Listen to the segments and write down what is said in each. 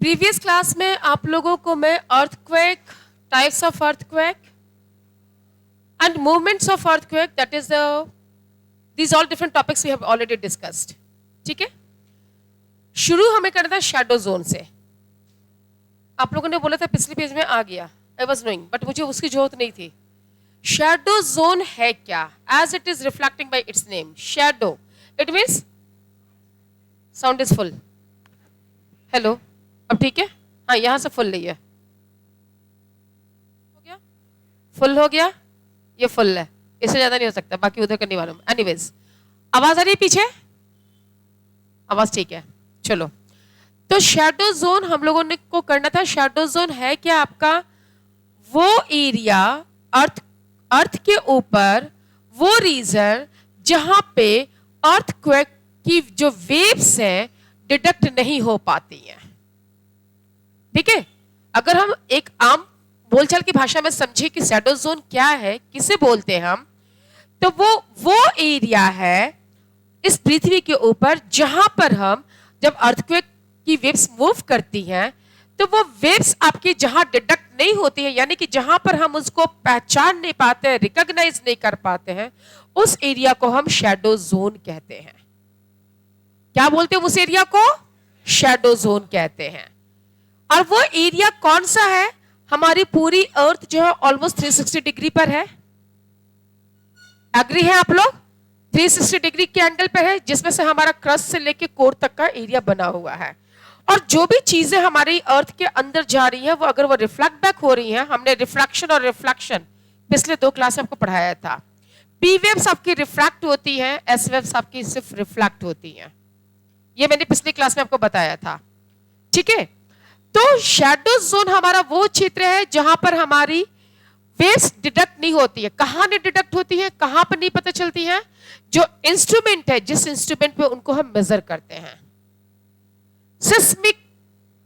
Previous class में आप लोगों को मैं earthquake, types of earthquake and movements of earthquake, that is these all different topics we have already discussed. ठीक है, शुरू हमें करना था शैडो जोन से. आप लोगों ने बोला था पिछले पेज में आ गया, आई वॉज नोइंग, बट मुझे उसकी जरूरत नहीं थी. शैडो जोन है क्या? As it is reflecting by its name, shadow, it means sound is full. Hello, अब ठीक है? हाँ, यहां से फुल लिया हो गया, फुल हो गया, ये फुल है, इससे ज्यादा नहीं हो सकता, बाकी उधर करने वालों. एनीवेज, आवाज आ रही है पीछे? आवाज ठीक है, चलो. तो शैडो जोन हम लोगों ने को करना था. शैडो जोन है क्या? आपका वो एरिया अर्थ के ऊपर, वो रीजन जहां पे अर्थक्वेक की जो वेव्स हैं डिटेक्ट नहीं हो पाती हैं. ठीक है, अगर हम एक आम बोलचाल की भाषा में समझे कि शैडो जोन क्या है, किसे बोलते हैं हम, तो वो एरिया है इस पृथ्वी के ऊपर जहां पर हम जब अर्थक्वेक की वेव्स मूव करती हैं तो वो वेव्स आपकी जहां डिटेक्ट नहीं होती है, यानी कि जहां पर हम उसको पहचान नहीं पाते हैं, रिकॉग्नाइज नहीं कर पाते हैं, उस एरिया को हम शैडो जोन कहते हैं. क्या बोलते हैं उस एरिया को? शैडो जोन कहते हैं. और वो एरिया कौन सा है? हमारी पूरी अर्थ जो है ऑलमोस्ट 360 डिग्री पर है. एग्री है आप लोग? 360 डिग्री के एंगल पर है, जिसमें से हमारा क्रस्ट से लेके कोर तक का एरिया बना हुआ है. और जो भी चीजें हमारी अर्थ के अंदर जा रही हैं, वो अगर वो रिफ्लेक्ट बैक हो रही हैं, हमने रिफ्रैक्शन और रिफ्लेक्शन पिछले 2 क्लास में आपको पढ़ाया था. पी वेव्स आपकी रिफ्रैक्ट होती हैं, एस वेव्स आपकी सिर्फ रिफ्लेक्ट होती हैं. ये मैंने पिछली क्लास में आपको बताया था. ठीक है, तो शैडो जोन हमारा वो क्षेत्र है जहां पर हमारी वेव्स डिटेक्ट नहीं होती है. कहां नहीं डिटेक्ट होती है, कहां पर नहीं पता चलती है? जो इंस्ट्रूमेंट है, जिस इंस्ट्रूमेंट पे उनको हम मेजर करते हैं.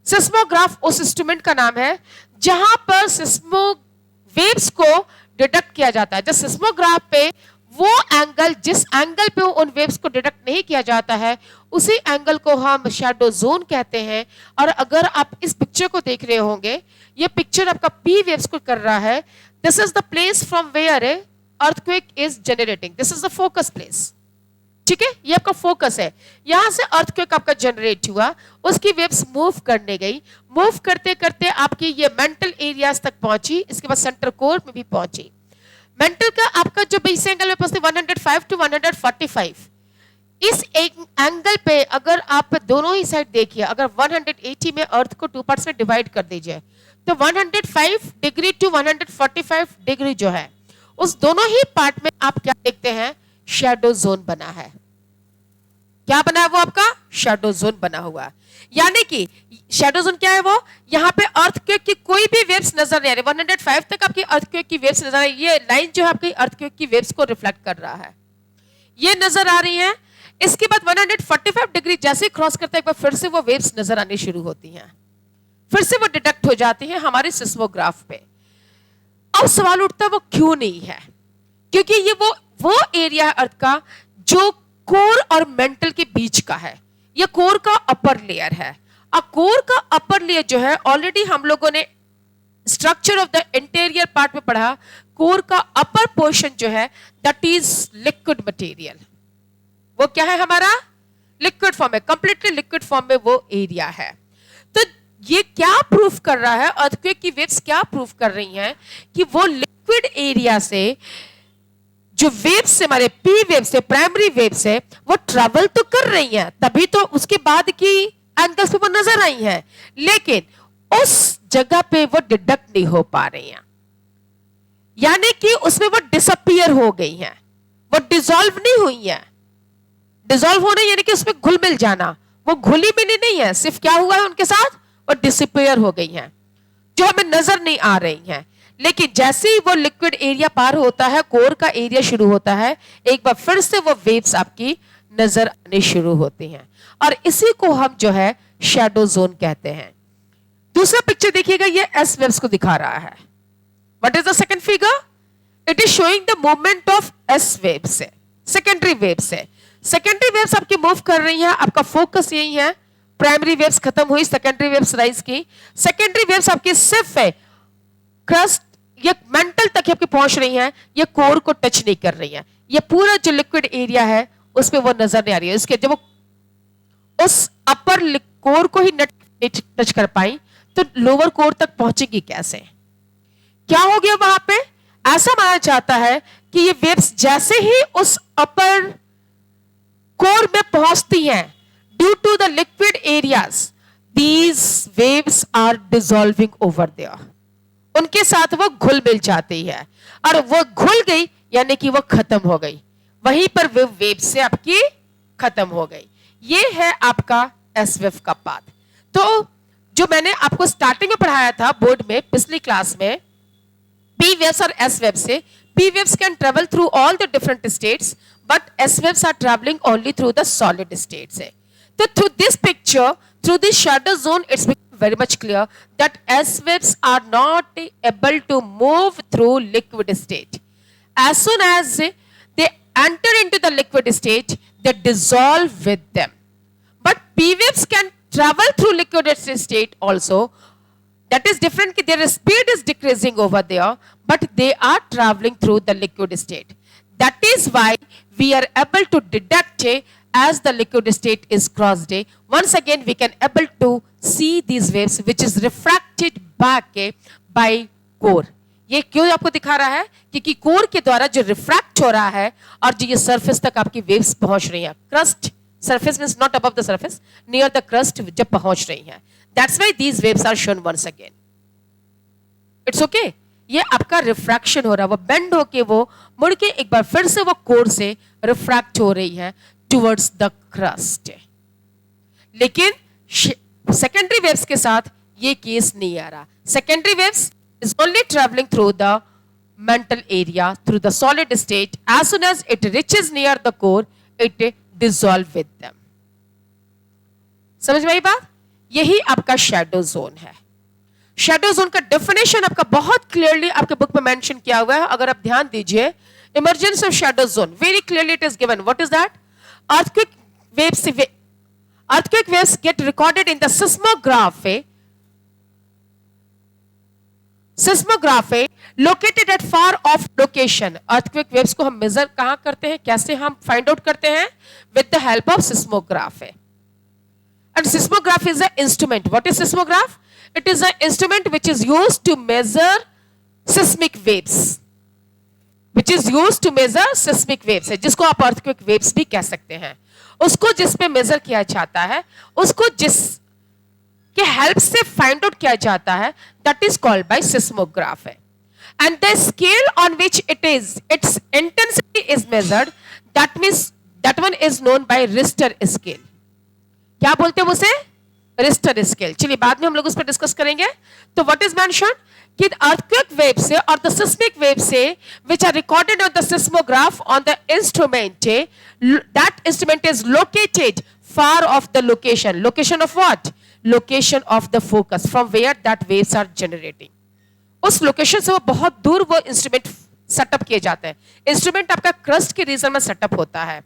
सिस्मोग्राफ उस इंस्ट्रूमेंट का नाम है जहां पर सिस्मो वेव्स को डिटेक्ट किया जाता है. जब सिस्मोग्राफ पे वो एंगल, जिस एंगल पे उन वेव्स को डिटेक्ट नहीं किया जाता है, उसी एंगल को हम शैडो जोन कहते हैं. और अगर आप इस पिक्चर को देख रहे होंगे, ये पिक्चर आपका पी वेव्स को कर रहा है. This is the place from where a earthquake is generating. This is the focus place. ठीक है, ये आपका फोकस है. यहां से अर्थक्वेक आपका जनरेट हुआ, उसकी वेव्स मूव करने गई, मूव करते करते आपकी ये मेंटल एरियाज तक पहुंची, इसके बाद सेंटर कोर में भी पहुंची. मेंटल का आपका जो बेस एंगल में पहुंचते 105 टू 145. इस एक एंगल पे अगर आप दोनों ही साइड देखिए, अगर 180 में अर्थ को 2 पार्ट्स में डिवाइड कर दीजिए, तो 105 डिग्री टू 145 डिग्री जो है, उस दोनों ही पार्ट में आप क्या देखते हैं? शैडो जोन बना है. क्या बना है? वो आपका शैडो जोन बना हुआ. यानी कि शैडो जोन क्या है? वो यहां पे अर्थक्वेक की कोई भी वेव्स नजर नहीं आ रही. 105 तक आपकी अर्थक्वेक की वेव्स नजर आ रही है. ये लाइन जो है आपकी अर्थक्वेक की वेव्स को रिफ्लेक्ट कर रहा है, ये नजर आ रही है. इसके बाद 145 डिग्री जैसे क्रॉस करता है, एक बार फिर से वो वेव्स नजर आनी शुरू होती हैं, फिर से वो डिटेक्ट हो जाती हैं हमारे सिस्मोग्राफ पे. अब सवाल उठता है वो क्यों नहीं है? क्योंकि ये वो एरिया है अर्थ का जो कोर और मेंटल के बीच का है. ये कोर का अपर लेयर है. और कोर का अपर लेयर जो है, ऑलरेडी हम लोगों ने structure of the interior part में पढ़ा. कोर का अपर पोर्शन जो है, दैट इज लिक्विड मटेरियल. वो क्या है? हमारा लिक्विड फॉर्म है, कंप्लीटली लिक्विड फॉर्म में वो एरिया है. तो ये क्या प्रूफ कर रहा है? अर्थक्वेक की वेव्स क्या प्रूफ कर रही हैं कि वो लिक्विड एरिया से जो वेव्स से, हमारे पी वेव्स से, प्राइमरी वेव्स है, वो ट्रैवल तो कर रही हैं, तभी तो उसके बाद की एंगल्स पे वो नजर आई हैं, लेकिन उस जगह पे वो डिटेक्ट नहीं हो पा रही हैं. यानी कि उसमें वो डिसअपीयर हो गई हैं, वो डिसॉल्व नहीं हुई हैं. डिसॉल्व होना यानी कि उसमें घुल मिल जाना, वो घुली मिली नहीं है, सिर्फ क्या हुआ है उनके साथ? वो डिसअपीयर हो गई हैं, जो हमें नजर नहीं आ रही हैं. लेकिन जैसे ही वो लिक्विड एरिया पार होता है, कोर का एरिया शुरू होता है, एक बार फिर से वो वेव्स आपकी नजर आने शुरू होती हैं. और इसी को हम जो है शैडो जोन कहते हैं. दूसरा पिक्चर देखिएगा, ये एस वेव्स को दिखा रहा है. What is the second figure? It is showing the movement of S waves है, सेकेंडरी वेव्स है. सेकेंडरी वेव्स आपकी मूव कर रही हैं, आपका फोकस यही है, प्राइमरी वेव्स खत्म हुई, सेकेंडरी वेव्स राइज की। सेकेंडरी वेव्स आपकी सिर्फ है क्रस्ट, ये मेंटल तक आपकी पहुंच रही हैं, ये कोर को टच नहीं कर रही हैं। ये पूरा जो लिक्विड एरिया है उस पे वो नजर नहीं आ रही है। इसके जब वो उस अपर कोर को ही टच कर पाई तो लोअर कोर तक पहुंचेगी कैसे? क्या हो गया वहां पे? ऐसा माना जाता है कि ये वेव्स जैसे ही उस अपर कोर में पहुंचती हैं, due to the liquid areas, these waves are dissolving over there. उनके साथ वो घुल मिल जाती है, और वो घुल गई यानी कि वो खत्म हो गई, वहीं पर वो वेव से आपकी खत्म हो गई। ये है आपका एस वेव का पाथ। तो जो मैंने आपको स्टार्टिंग में पढ़ाया था बोर्ड में पिछली क्लास में, पी वेव्स और एस वेव से, P waves can travel through all the different states, but S waves are travelling only through the solid states है। तो through this picture, through this shadow zone, it's very much clear that S waves are not able to move through liquid state. As soon as they enter into the liquid state, they dissolve with them. But P waves can travel through liquid state also. That is different. Their speed is decreasing over there, but they are traveling through the liquid state. That is why we are able to detect as the liquid state is crossed. Once again we can able to see these waves which is refracted back by core. ये क्यों आपको दिखा रहा है? क्योंकि core के द्वारा जो रिफ्रैक्ट हो रहा है और जो ये सरफेस तक आपकी वेव्स पहुंच रही हैं, crust surface means not above the surface, near the crust जब पहुंच रही हैं, that's why these waves are shown once again. It's okay, ये आपका रिफ्रैक्शन हो रहा है, वो बेंड होके वो मुड़ के एक बार फिर से वो कोर से रिफ्रैक्ट हो रही है टुवर्ड्स द क्रस्ट। लेकिन सेकेंडरी वेव्स के साथ ये केस नहीं आ रहा। Secondary waves is only travelling through the mantle area, through the solid state. As soon as it reaches near the core, it dissolve with them. समझ में आई बात? यही आपका शैडो जोन है। शैडो जोन का डेफिनेशन आपका बहुत क्लियरली आपके बुक में मेंशन किया हुआ है। अगर आप ध्यान दीजिए, emergence of shadow zone very clearly it is given. What is that? earthquake waves get recorded in the seismograph located at far off location. earthquake waves को हम मेजर कहां करते हैं, कैसे हम फाइंड आउट करते हैं? with the help of seismograph. And seismograph is an instrument. What is seismograph? It is an instrument which is used to measure seismic waves. Which is used to measure seismic waves है, जिसको आप earthquake waves भी कह सकते हैं। उसको जिस पे मेजर किया जाता है, उसको जिस के हेल्प से फाइंड आउट किया जाता है, that is called by seismograph है। And the scale on which its intensity is measured, that means that one is known by Richter scale. क्या बोलते हैं उसे? Richter scale. चलिए बाद में हम लोग उस पर डिस्कस करेंगे। तो व्हाट इज मेंशन्ड कि earthquake waves से और the seismic waves से which are recorded on the seismograph on the instrument, that instrument is located far off the location. Location of what? Location of the focus from where that waves are generating. उस location से वो बहुत दूर वो instrument setup किए जाते हैं। Instrument आपका क्रस्ट के रीजन में सेटअप होता है,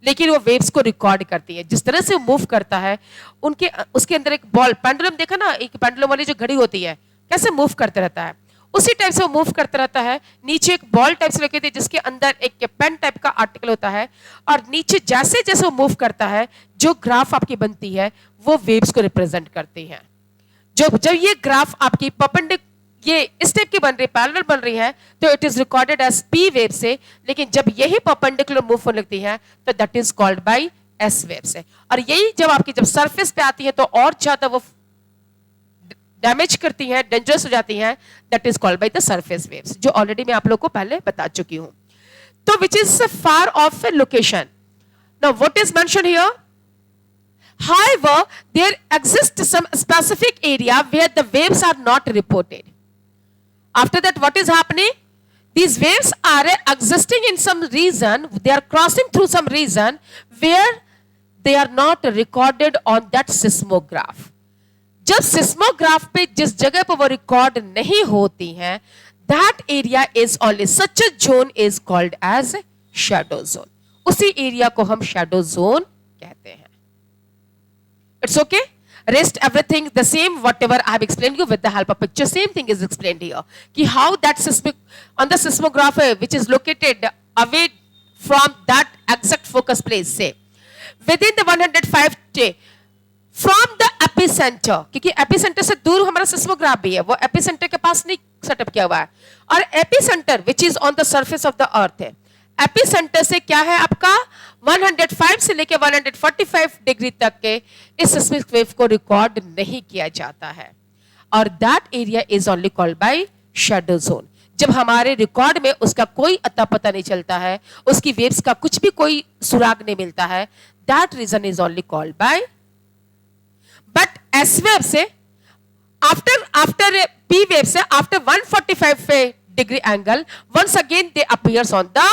लेकिन वो वेव्स को रिकॉर्ड करती है। जिस तरह से वो मूव करता है, उसके अंदर एक बॉल, पेंडुलम देखा ना, एक पेंडुलम वाली जो घड़ी होती है कैसे मूव करते रहता है, उसी टाइप से वो मूव करता रहता है। नीचे एक बॉल टाइप से रखी थी जिसके अंदर एक पेन टाइप का आर्टिकल होता है, और नीचे जैसे जैसे वो मूव करता है, जो ग्राफ आपकी बनती है वो वेव्स को रिप्रेजेंट करती है। जब ये ग्राफ आपकी ये इस टाइप की बन रही, पैरेलल बन रही है, तो it is recorded as P wave से। लेकिन जब यही परपेंडिकुलर मूव होने लगती है तो that is called by S wave से। और यही जब आपकी जब सरफेस पे आती है तो और ज्यादा वो डैमेज करती हैं, डेंजरस हो जाती हैं, that is called by the surface waves, जो ऑलरेडी मैं आप लोग को पहले बता चुकी हूं। तो which is far of location. Now what is mention here? However, there exists some specific area where the waves are not reported. After that, what is happening? These waves are existing in some region, they are crossing through some region where they are not recorded on that seismograph. जब seismograph पे जिस जगह पर वो record नहीं होती हैं, that area is only, such a zone is called as shadow zone. उसी एरिया को हम shadow zone कहते हैं। It's okay? rest everything the same whatever I have explained you with the help of picture. Same thing is explained here कि how that seismic on the seismograph which is located away from that exact focus place say within the 105 from the epicenter, क्योंकि epicentre से दूर हमारा seismograph भी है, वो epicentre के पास नहीं सेटअप किया हुआ है, और epicentre which is on the surface of the earth है. एपिसेंटर से क्या है आपका 105 से लेकर 145 डिग्री तक के इस सिस्मिक वेव को रिकॉर्ड नहीं किया जाता है, और that area is only called bye shadow zone. जब हमारे रिकॉर्ड में उसका कोई अता पता नहीं चलता है, उसकी वेव्स का कुछ भी कोई सुराग नहीं मिलता है, that region is only called by. But S wave से आफ्टर पी वेव से after 145 degree angle once again they appears on the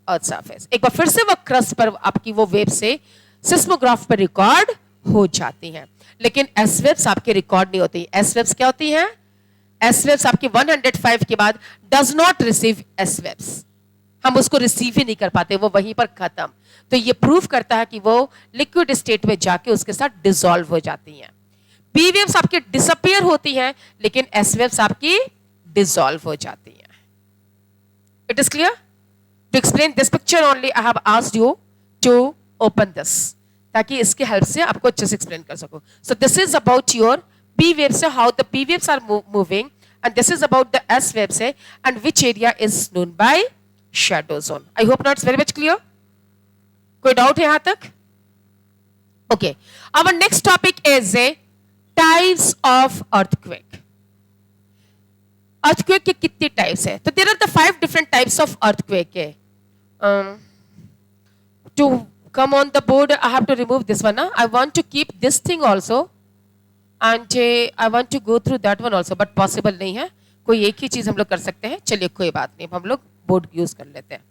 earth surface. एक बार फिर से वो क्रस्ट पर आपकी वो वेव से सिस्मोग्राफ पर रिकॉर्ड हो जाती हैं, लेकिन एस वेव्स आपके रिकॉर्ड नहीं होती. एस वेव्स क्या होती हैं? एस वेव्स आपकी 105 के बाद does not receive S waves, हम उसको रिसीव ही नहीं कर पाते, वो वहीं पर खत्म. तो ये प्रूव करता है कि वो लिक्विड स्टेट में जाके उसके साथ डिसॉल्व हो जाती हैं. पी वेव्स आपकी डिसअपियर होती हैं, लेकिन एस वेव्स आपकी डिसॉल्व हो जाती हैं. It is clear? To explain this picture only I have asked you to open this, ताकि इसके हेल्प से आपको अच्छे से एक्सप्लेन कर सको. So this is about your P waves, how the P waves are moving, and this is about the S waves and which area is known by shadow zone. I hope not very much clear. कोई doubt है यहां तक? Okay, our next topic is a types of earthquake. Earthquake के कितने types है? तो there are the 5 different types of earthquake है. To come on the board I have to remove this one. I want to keep this thing also and I want to go through that one also, but possible नहीं है. कोई एक ही चीज हम लोग कर सकते हैं. चलिए कोई बात नहीं, हम लोग बोर्ड यूज कर लेते हैं.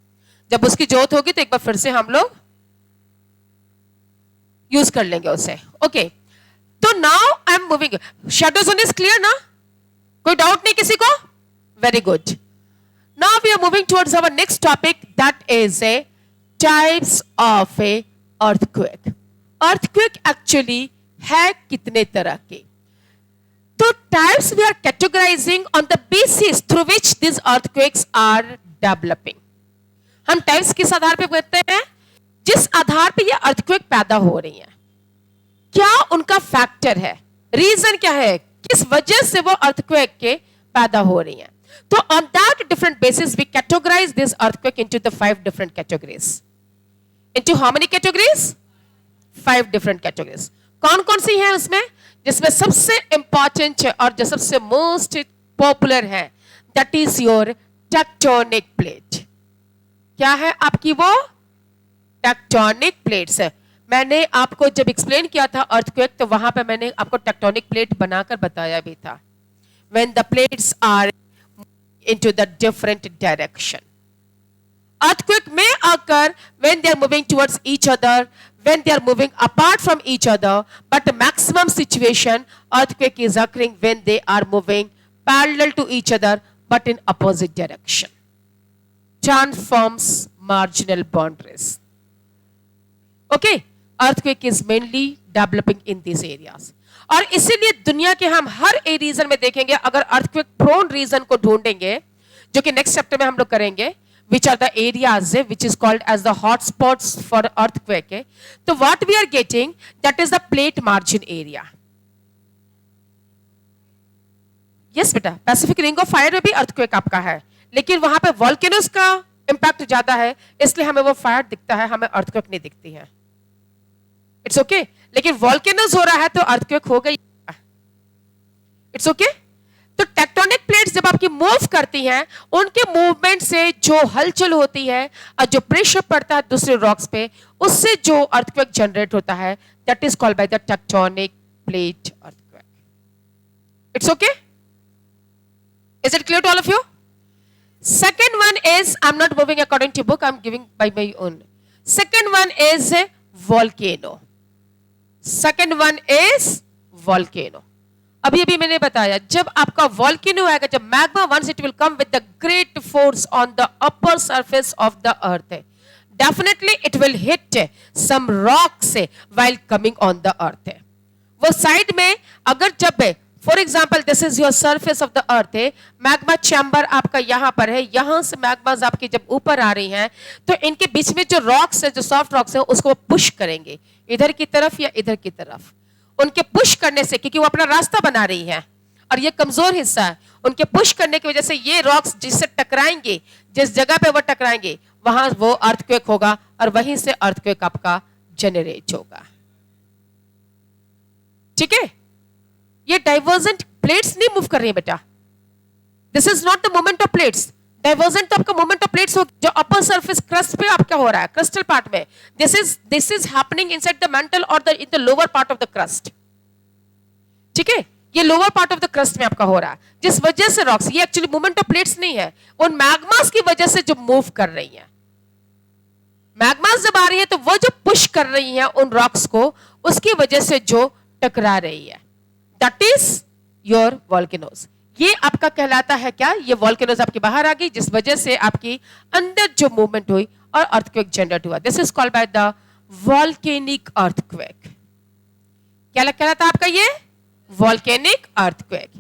जब उसकी जरूरत होगी तो एक बार फिर से हम लोग यूज कर लेंगे उसे. ओके, तो now I am moving. Shadow zone is clear ना? कोई डाउट नहीं किसी को? Very good. Now we are moving towards our next topic, that is a types of a earthquake. Earthquake actually है कितने तरह के? तो types we are categorising on the basis through which this earthquakes are developing. हम types किस आधार पे कहते हैं? जिस आधार पे ये अर्थक्वेक पैदा हो रही है, क्या उनका फैक्टर है, रीजन क्या है, किस वजह से वो अर्थक्वेक के पैदा हो रही हैं. तो on that different basis we categorise this earthquake into the 5 different categories. Into how many categories? 5 different categories. कौन कौन सी हैं उसमें? जिसमें सबसे इंपॉर्टेंट और जो सबसे मोस्ट पॉपुलर है, that is your tectonic plate. क्या है आपकी वो? टेक्टोनिक प्लेट्स है. मैंने आपको जब एक्सप्लेन किया था अर्थक्वेक, तो वहां पे मैंने आपको टेक्टोनिक प्लेट बनाकर बताया भी था. When the plates are into the different direction, earthquake may occur when they are moving towards each other, when they are moving apart from each other, but the maximum situation earthquake is occurring when they are moving parallel to each other but in opposite direction. Transforms marginal boundaries. Okay, earthquake is mainly developing in these areas. और इसीलिए दुनिया के हम हर ए reason में देखेंगे, अगर earthquake prone reason को ढूंढेंगे, जो कि नेक्स्ट चैप्टर में हम लोग करेंगे, which are the areas which is called as the hot spots for earthquake. So what we are getting, that is the plate margin area. Yes बेटा, पैसिफिक रिंग ऑफ फायर में भी earthquake आपका है, लेकिन वहां पे वॉल्केनोस का impact ज्यादा है, इसलिए हमें वो फायर दिखता है, हमें earthquake नहीं दिखती है. इट्स ओके, लेकिन वॉल्केनोस हो रहा है तो earthquake हो गई. It's okay. तो टेक्टोनिक प्लेट्स जब आपकी मूव करती हैं, उनके मूवमेंट से जो हलचल होती है और जो प्रेशर पड़ता है दूसरे रॉक्स पे, उससे जो अर्थक्वेक जनरेट होता है, that is called by the tectonic plate earthquake. It's okay? Is it clear to all of you? Second one is, I am not moving according to book, I am giving by my own. Second one is volcano. Second one is volcano. अभी अभी मैंने बताया, जब आपका volcano आएगा, जब magma once it will come with the great force on the upper surface of the earth, definitely it will hit some rocks while coming on the earth. वो side में अगर जब for example this is your surface of the earth है, magma chamber आपका यहाँ पर है, यहां से मैग्मास आपकी जब ऊपर आ रही हैं तो इनके बीच में जो रॉक्स है, जो सॉफ्ट रॉक्स है, उसको पुश करेंगे इधर की तरफ या इधर की तरफ। उनके पुश करने से, क्योंकि वो अपना रास्ता बना रही है और ये कमजोर हिस्सा है, उनके पुश करने की वजह से ये रॉक्स जिससे टकराएंगे, जिस जगह पे वो टकराएंगे वहां वो अर्थक्वेक होगा और वहीं से अर्थक्वेक आपका जनरेट होगा। ठीक है, ये डाइवर्जेंट प्लेट्स नहीं मूव कर रही है बेटा, this is not the movement of plates. Divergent तो आपका मूवमेंट ऑफ प्लेट्स हो जो अपर सरफेस क्रस्ट पे आपका हो रहा है, क्रिस्टल पार्ट में। This is happening inside the mantle और in the lower part of the crust. ठीक है, ये lower part of the crust में आपका हो रहा है, जिस वजह से रॉक्स, ये एक्चुअली मूवमेंट ऑफ प्लेट्स नहीं है, उन मैग्मास की वजह से जो मूव कर रही है। मैग्मास जब आ रही है तो वो जो पुश कर रही है उन रॉक्स को, उसकी वजह से जो टकरा रही है, दैट इज योर वॉल्केनोज। ये आपका कहलाता है क्या, ये वॉल्केनोज आपकी बाहर आ गई जिस वजह से आपकी अंदर जो मूवमेंट हुई और अर्थक्वेक जनरेट हुआ। This is called by the volcanic earthquake. क्या कहलाता है आपका ये वॉल्केनिक अर्थक्वेक।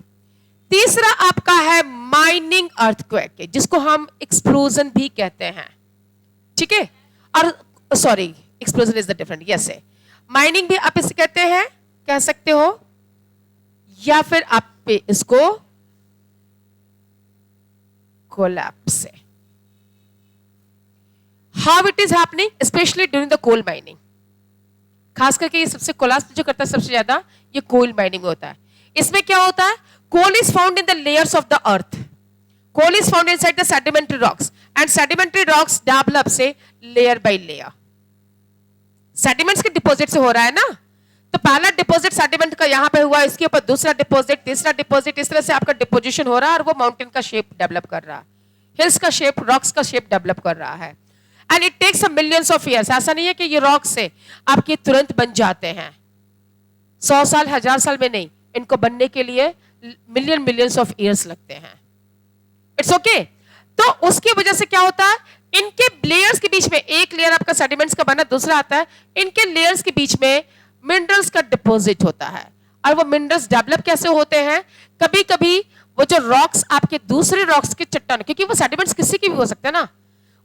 तीसरा आपका है माइनिंग अर्थक्वेक, जिसको हम एक्सप्लोजन भी कहते हैं। ठीक है, और sorry explosion is the different, yes है, माइनिंग भी आप इसे कहते हैं, कह सकते हो, या फिर आप इसको कोलैप्स है। How it is happening specially during the coal mining, खास करके ये सबसे कोलैप्स जो करता है सबसे ज्यादा ये कोल माइनिंग में होता है। इसमें क्या होता है, coal is found in the layers of the earth, coal is found inside the sedimentary rocks and sedimentary rocks develop से लेयर बाय लेयर। सेडिमेंट्स के डिपॉजिट से हो रहा है ना, तो पहला डिपॉजिट सेडिमेंट का यहां पे हुआ, इसके ऊपर दूसरा डिपॉजिट, तीसरा डिपॉजिट, इस तरह से आपका डिपोजिशन हो रहा है और वो माउंटेन का शेप डेवलप कर रहा है, हिल्स का शेप, रॉक्स का शेप डेवलप कर रहा है। And it takes millions of years. ऐसा नहीं है कि ये रॉक से आपके तुरंत बन जाते हैं, 100 साल 1000 साल में नहीं, इनको बनने के लिए मिलियंस ऑफ ईयर्स लगते हैं। It's okay. तो उसकी वजह से क्या होता है, इनके लेयर्स के बीच में, एक लेयर आपका सेडिमेंट्स का बना, दूसरा आता है, इनके लेयर्स के बीच में मिनरल्स का डिपॉजिट होता है। और वो मिनरल्स डेवलप कैसे होते हैं, कभी कभी वो जो रॉक्स आपके दूसरे रॉक्स के चट्टान, क्योंकि वो सेडिमेंट्स किसी की भी हो सकते हैं ना,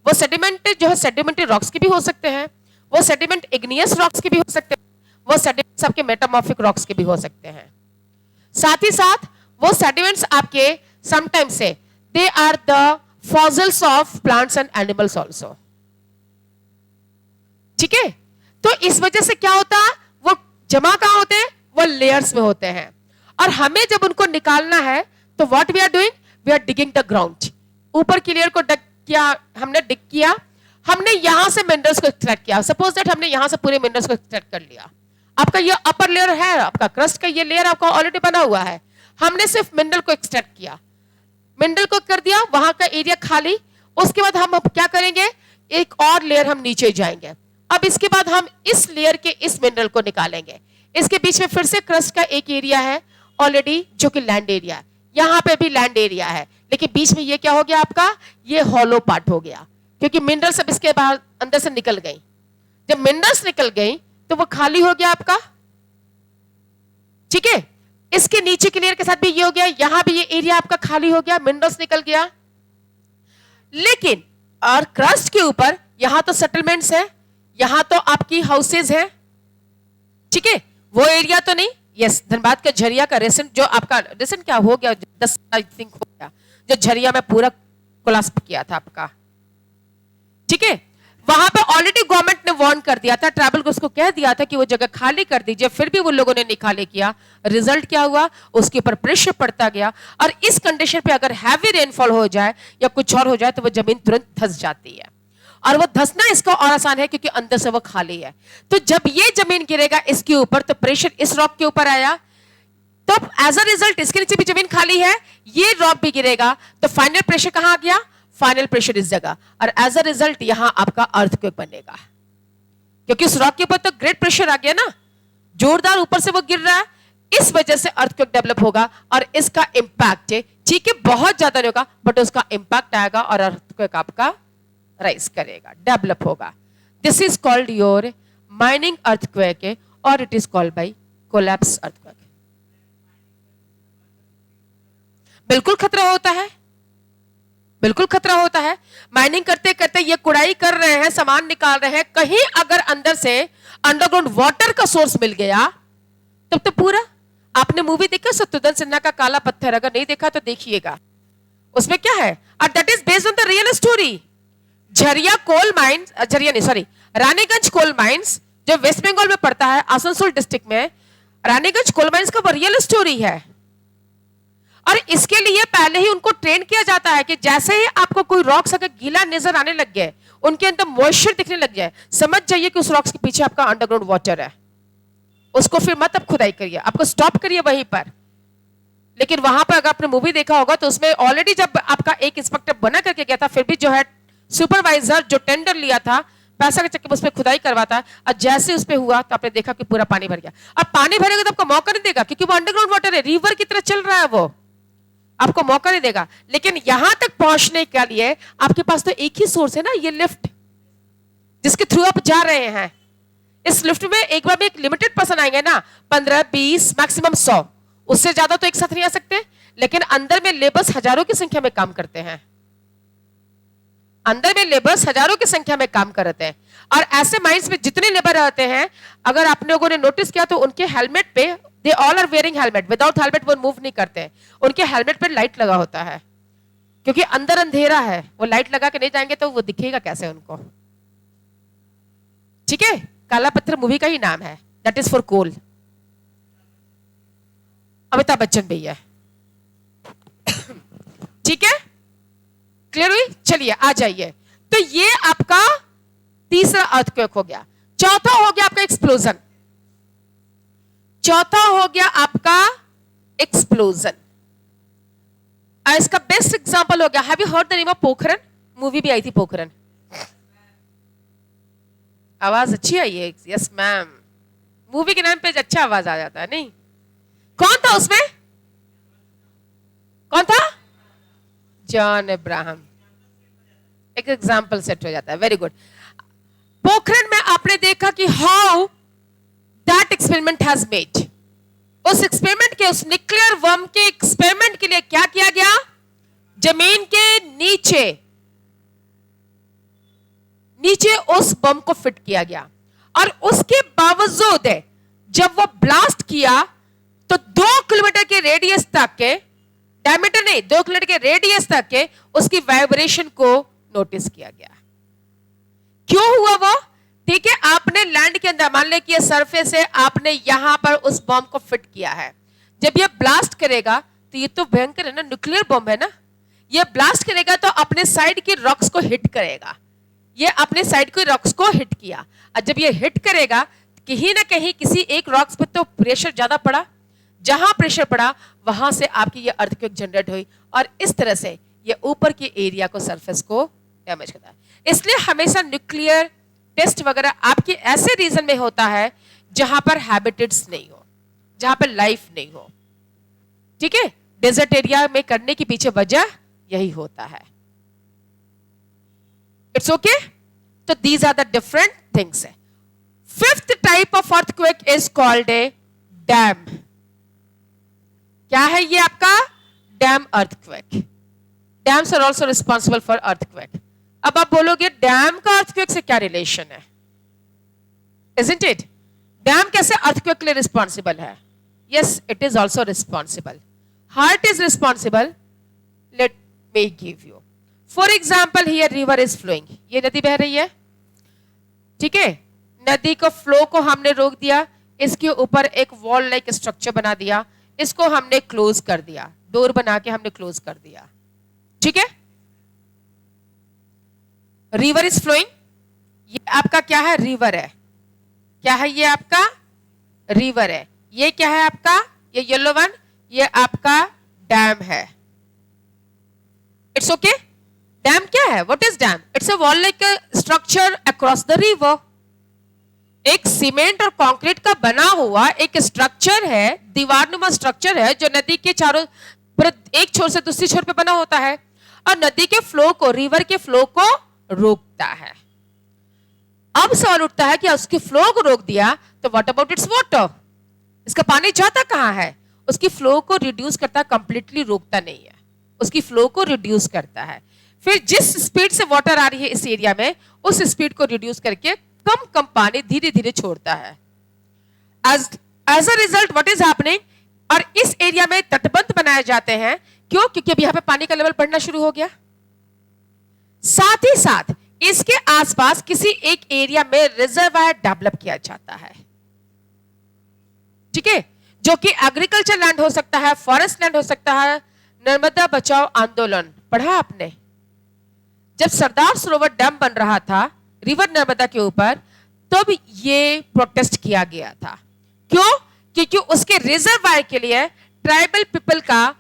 वो सेडिमेंट जो है सेडिमेंट्री रॉक्स के भी हो सकते हैं, वो सेडिमेंट इग्नियस रॉक्स के भी हो सकते हैं, वो सेडिमेंट्स आपके मेटामॉर्फिक रॉक्स के भी हो सकते हैं। साथ ही साथ वो सेडिमेंट्स आपके समटाइम्स से they are the fossils of plants and animals also. ठीक है, तो इस वजह से क्या होता है, वो जमा कहां होते हैं, वो लेयर्स में होते हैं। और हमें जब उनको निकालना है तो what we are doing, we are digging the ground. ऊपर की लेयर को किया, हमने डिग किया, हमने यहां से मिनरल्स को एक्सट्रैक्ट किया। सपोज दैट हमने यहां से पूरे मिनरल्स को एक्सट्रैक्ट कर लिया, आपका ये अपर लेयर है, आपका क्रस्ट का ये लेयर आपका ऑलरेडी बना हुआ है, हमने सिर्फ मिनरल को एक्सट्रैक्ट किया, मिनरल को कर दिया, वहां का एरिया खाली। उसके बाद हम क्या करेंगे, एक और लेयर हम नीचे जाएंगे। अब इसके बाद हम इस लेयर के इस मिनरल को निकालेंगे। इसके बीच में फिर से क्रस्ट का एक एरिया है ऑलरेडी, जो कि लैंड एरिया है, यहां पे भी लैंड एरिया है, लेकिन बीच में ये क्या हो गया आपका, ये हॉलो पार्ट हो गया, क्योंकि मिनरल सब इसके बाहर अंदर से निकल गई। जब मिनरल्स निकल गई तो वो खाली हो गया आपका। ठीक है, इसके नीचे के लेयर के साथ भी ये हो गया, यहां भी ये एरिया आपका खाली हो गया, मिनरल्स निकल गया। लेकिन और क्रस्ट के ऊपर यहां तो सेटलमेंट्स है, यहां तो आपकी हाउसेज है। ठीक है, वो एरिया तो नहीं। यस, धनबाद का झरिया का रेसेंट जो आपका रेसेंट क्या हो गया, 10 आई थिंक हो गया, जो झरिया में पूरा कोलाप्स किया था आपका। ठीक है, वहां पे ऑलरेडी गवर्नमेंट ने वार्न कर दिया था, ट्राइबल को उसको कह दिया था कि वो जगह खाली कर दीजिए, फिर भी वो लोगों ने नहीं खाली किया। रिजल्ट क्या हुआ, उसके ऊपर प्रेशर पड़ता गया, और इस कंडीशन पे अगर हैवी रेनफॉल हो जाए या कुछ और हो जाए तो वो जमीन तुरंत धंस जाती है। और वो धंसना इसका और आसान है क्योंकि अंदर से वो खाली है। तो जब ये जमीन गिरेगा इसके ऊपर तो प्रेशर इस रॉक के ऊपर आया, तो एज अ रिजल्ट इसके नीचे भी जमीन खाली है, ये रॉक भी गिरेगा, तो फाइनल प्रेशर कहां आ गया, फाइनल प्रेशर इस जगह, और एज अ रिजल्ट यहां आपका अर्थक्वेक बनेगा, क्योंकि उस रॉक के ऊपर तो ग्रेट प्रेशर आ गया ना, जोरदार ऊपर से वो गिर रहा है, इस वजह से अर्थक्वेक डेवलप होगा। और इसका इंपैक्ट ठीक है बहुत ज्यादा नहीं होगा, बट उसका इंपैक्ट आएगा और अर्थक्वेक आपका राइज करेगा, डेवलप होगा। This is called your mining earthquake, और it is called by collapse earthquake. बिल्कुल खतरा होता है, बिल्कुल खतरा होता है। माइनिंग करते करते ये कुड़ाई कर रहे हैं, सामान निकाल रहे हैं, कहीं अगर अंदर से अंडरग्राउंड वाटर का सोर्स मिल गया तब तो पूरा। आपने मूवी देखा शत्रुघ्न सिन्हा का काला पत्थर? अगर नहीं देखा तो देखिएगा, उसमें क्या है, और that is based on the real story. Jharia coal mines, Jharia नहीं सॉरी, रानीगंज कोल माइंस जो वेस्ट बंगाल में पड़ता है, आसनसोल डिस्ट्रिक्ट में रानीगंज कोल माइंस का रियल स्टोरी है। और इसके लिए पहले ही उनको ट्रेन किया जाता है कि जैसे ही आपको कोई रॉक्स अगर गीला नजर आने लग गया, उनके अंदर मॉइस्चर दिखने लग जाए, समझ जाइए कि उस रॉक्स के पीछे आपका अंडरग्राउंड वाटर है। उसको फिर मत अब खुदाई करिए, आपको स्टॉप करिए वहीं पर। लेकिन वहां पर अगर आपने मूवी देखा होगा तो उसमें ऑलरेडी जब आपका एक इंस्पेक्टर बना करके गया था, फिर भी जो है सुपरवाइजर जो टेंडर लिया था पैसा के चक्कर में उस पर खुदाई करवाता है, और जैसे उस पर हुआ तो आपने देखा कि पूरा पानी भर गया। अब पानी भरेगा तो आपको मौका नहीं देगा, क्योंकि वो अंडरग्राउंड वाटर है, रिवर की तरह चल रहा है, वो आपको मौका नहीं देगा। लेकिन यहां तक पहुंचने के लिए आपके पास तो एक ही सोर्स है ना, ये लिफ्ट जिसके थ्रू आप जा रहे हैं। इस लिफ्ट में एक बार में एक लिमिटेड पर्सन आएंगे ना, 15, 20, मैक्सिमम 100, उससे ज्यादा तो एक साथ नहीं आ सकते। लेकिन अंदर में लेबर्स हजारों की संख्या में काम करते हैं, अंदर में लेबर्स हजारों की संख्या में काम करते हैं। और ऐसे माइंस में जितने लेबर रहते हैं, अगर आप लोगों ने नोटिस किया तो उनके हेलमेट पे they all are wearing helmet, without helmet वो मूव नहीं करते। उनके हेलमेट पे लाइट लगा होता है, क्योंकि अंदर अंधेरा है, वो लाइट लगा के नहीं जाएंगे तो वो दिखेगा कैसे उनको। ठीक है, काला पत्थर मूवी का ही नाम है, that is for coal. Amitabh Bachchan भैया। ठीक है, क्लियर हुई? चलिए आ जाइए। तो ये आपका तीसरा अर्थक्वेक हो गया। चौथा हो गया आपका एक्सप्लोजन। चौथा हो गया आपका एक्सप्लोजन। इसका बेस्ट एग्जांपल हो गया, have you heard the name of Pokhran? Movie भी आई थी पोखरन। आवाज अच्छी आई है, यस मैम। मूवी के नाम पे अच्छा आवाज आ जाता है नहीं? कौन था उसमें? कौन था? John Abraham. एक एग्जाम्पल सेट हो जाता है, वेरी गुड। पोखरन में आपने देखा कि how that experiment has made. उस एक्सपेरिमेंट के, उस न्यूक्लियर बम के एक्सपेरिमेंट के लिए क्या किया गया? जमीन के नीचे उस बम को फिट किया गया, और उसके बावजूद जब वो ब्लास्ट किया तो 2 किलोमीटर के रेडियस तक के, डायमीटर नहीं, 2 किलोमीटर के रेडियस तक के उसकी वाइब्रेशन को नोटिस किया गया। क्यों हुआ वो? ठीक है, आपने लैंड के अंदर, मान ले कि सरफेस से आपने यहां पर उस बम को फिट किया है। जब ये ब्लास्ट करेगा तो ये तो भयंकर है ना, न्यूक्लियर बम है ना, ये ब्लास्ट करेगा तो अपने साइड के रॉक्स को हिट करेगा। ये अपने साइड के रॉक्स को हिट किया, और जब ये हिट करेगा कहीं ना कहीं किसी एक रॉक्स पे तो प्रेशर ज्यादा पड़ा, जहां प्रेशर पड़ा वहां से आपकी ये अर्थक्वेक जनरेट हुई, और इस तरह से ये ऊपर के एरिया को, सरफेस को डैमेज करता है। इसलिए हमेशा न्यूक्लियर टेस्ट वगैरह आपके ऐसे रीजन में होता है जहां पर हैबिटेट्स नहीं हो, जहां पर लाइफ नहीं हो। ठीक है, डेजर्ट एरिया में करने के पीछे वजह यही होता है। It's okay. तो these are the different things. Fifth type of earthquake is called a dam. क्या है ये आपका? Dam earthquake. Dams are also responsible for earthquake. अब आप बोलोगे डैम का अर्थक्वेक से क्या रिलेशन है? Isn't it? डैम कैसे अर्थक्वेक के लिए रिस्पॉन्सिबल है? Yes, it is also responsible. How it is responsible? Let me give you. For example, here river is flowing. ये नदी बह रही है, ठीक है? नदी को फ्लो को हमने रोक दिया, इसके ऊपर एक वॉल लाइक स्ट्रक्चर बना दिया, इसको हमने क्लोज कर दिया, डोर बना के हमने क्लोज कर दिया। ठीक है, रिवर इज फ्लोइंग। ये आपका क्या है? रिवर है। क्या है ये? आपका रिवर है। ये क्या है आपका? ये येलो वन, ये आपका डैम है। It's okay. डैम क्या है? What is damn? It's a wall like structure across the river. एक सीमेंट और कंक्रीट का बना हुआ एक स्ट्रक्चर है, दीवारनुमा स्ट्रक्चर है, जो नदी के चारों एक छोर से दूसरी छोर पे बना होता है, और नदी के फ्लो को, रिवर के फ्लो को रोकता है। अब सवाल उठता है कि उसके फ्लो को रोक दिया तो व्हाट अबाउट इट्स वाटर? इसका पानी जाता कहाँ है? उसकी फ्लो को रिड्यूस करता है, कंप्लीटली रोकता नहीं है, उसकी फ्लो को रिड्यूस करता है। फिर जिस स्पीड से वाटर आ रही है इस एरिया में, उस स्पीड को रिड्यूस करके कम कम पानी धीरे धीरे छोड़ता है। As a result what is happening, और इस एरिया में तटबंध बनाए जाते हैं। क्यों? क्योंकि अब यहां पे पानी का लेवल बढ़ना शुरू हो गया। साथ ही साथ इसके आसपास किसी एक एरिया में रिजर्वायर डेवलप किया जाता है, ठीक है, जो कि एग्रीकल्चर लैंड हो सकता है, फॉरेस्ट लैंड हो सकता है। नर्मदा बचाओ आंदोलन पढ़ा आपने? जब सरदार सरोवर डैम बन रहा था रिवर नर्मदा के ऊपर, तब ये प्रोटेस्ट किया गया था। क्यों? क्योंकि उसके रिजर्वायर के लिए ट्राइबल पीपल का,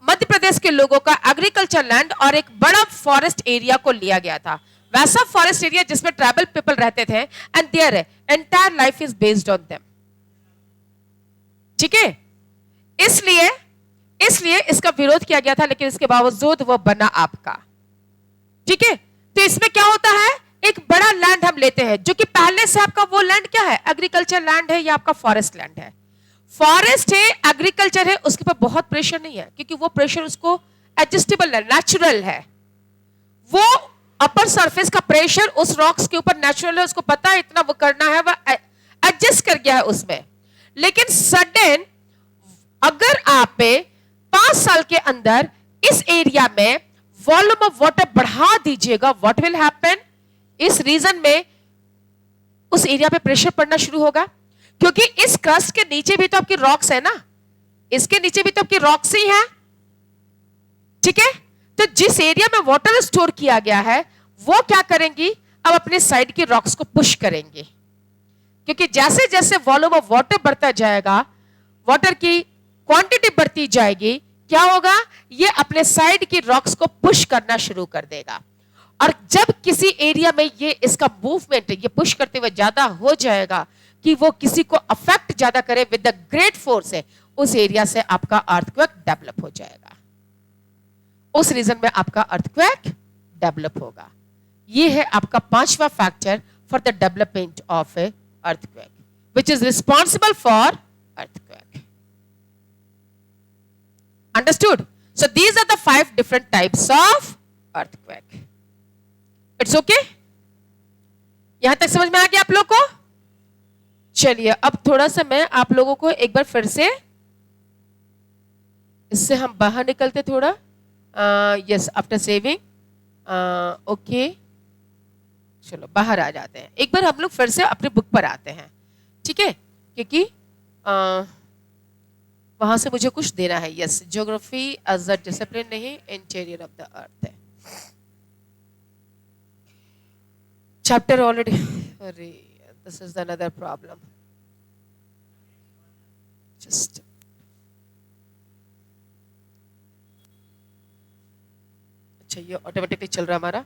मध्य प्रदेश के लोगों का एग्रीकल्चर लैंड और एक बड़ा फॉरेस्ट एरिया को लिया गया था, वैसा फॉरेस्ट एरिया जिसमें ट्राइबल पीपल रहते थे, and their entire life is based on them, ठीक है। इसलिए इसका विरोध किया गया था, लेकिन इसके बावजूद वो बना आपका, ठीक है। तो इसमें क्या होता है, एक बड़ा लैंड हम लेते हैं जो कि पहले से आपका वो लैंड क्या है, एग्रीकल्चर लैंड है या आपका फॉरेस्ट लैंड है। फॉरेस्ट है, एग्रीकल्चर है, उसके ऊपर बहुत प्रेशर नहीं है, क्योंकि वो प्रेशर उसको एडजस्टेबल है, नेचुरल है। वो अपर सरफेस का प्रेशर उस रॉक्स के ऊपर नेचुरल है, उसको पता है इतना वो करना है, वो एडजस्ट कर गया है उसमें। लेकिन सडन अगर आप 5 साल के अंदर इस एरिया में वॉल्यूम ऑफ वाटर बढ़ा दीजिएगा, व्हाट विल हैपन, इस रीजन में उस एरिया पे प्रेशर पड़ना शुरू होगा, क्योंकि इस क्रस्ट के नीचे भी तो आपकी रॉक्स है ना, इसके नीचे भी तो आपकी रॉक्स ही है, ठीक है। तो जिस एरिया में वाटर स्टोर किया गया है, वो क्या करेंगी, अब अपने साइड की रॉक्स को पुश करेंगे, क्योंकि जैसे जैसे वॉल्यूम ऑफ वाटर बढ़ता जाएगा, वाटर की क्वांटिटी बढ़ती जाएगी, क्या होगा, ये अपने साइड की रॉक्स को पुश करना शुरू कर देगा। और जब किसी एरिया में ये इसका मूवमेंट ये पुश करते हुए ज्यादा हो जाएगा कि वो किसी को अफेक्ट ज्यादा करे विद द ग्रेट फोर्स है, उस एरिया से आपका अर्थक्वेक डेवलप हो जाएगा, उस रीजन में आपका अर्थक्वेक डेवलप होगा। ये है आपका 5वां factor for the development of a earthquake, which is responsible for earthquake. Understood? So these are the 5 different types of earthquake. It's okay? यहां तक समझ में आ गया आप लोग को? चलिए अब थोड़ा सा मैं आप लोगों को एक बार फिर से, इससे हम बाहर निकलते थोड़ा। यस, आफ्टर सेविंग, ओके, चलो बाहर आ जाते हैं। एक बार हम लोग फिर से अपने बुक पर आते हैं, ठीक है, क्योंकि वहां से मुझे कुछ देना है। Yes, geography as a discipline नहीं, इंटीरियर ऑफ द अर्थ है चैप्टर ऑलरेडी। अरे this is another problem, just अच्छा, ये ऑटोमेटिकली चल रहा है हमारा।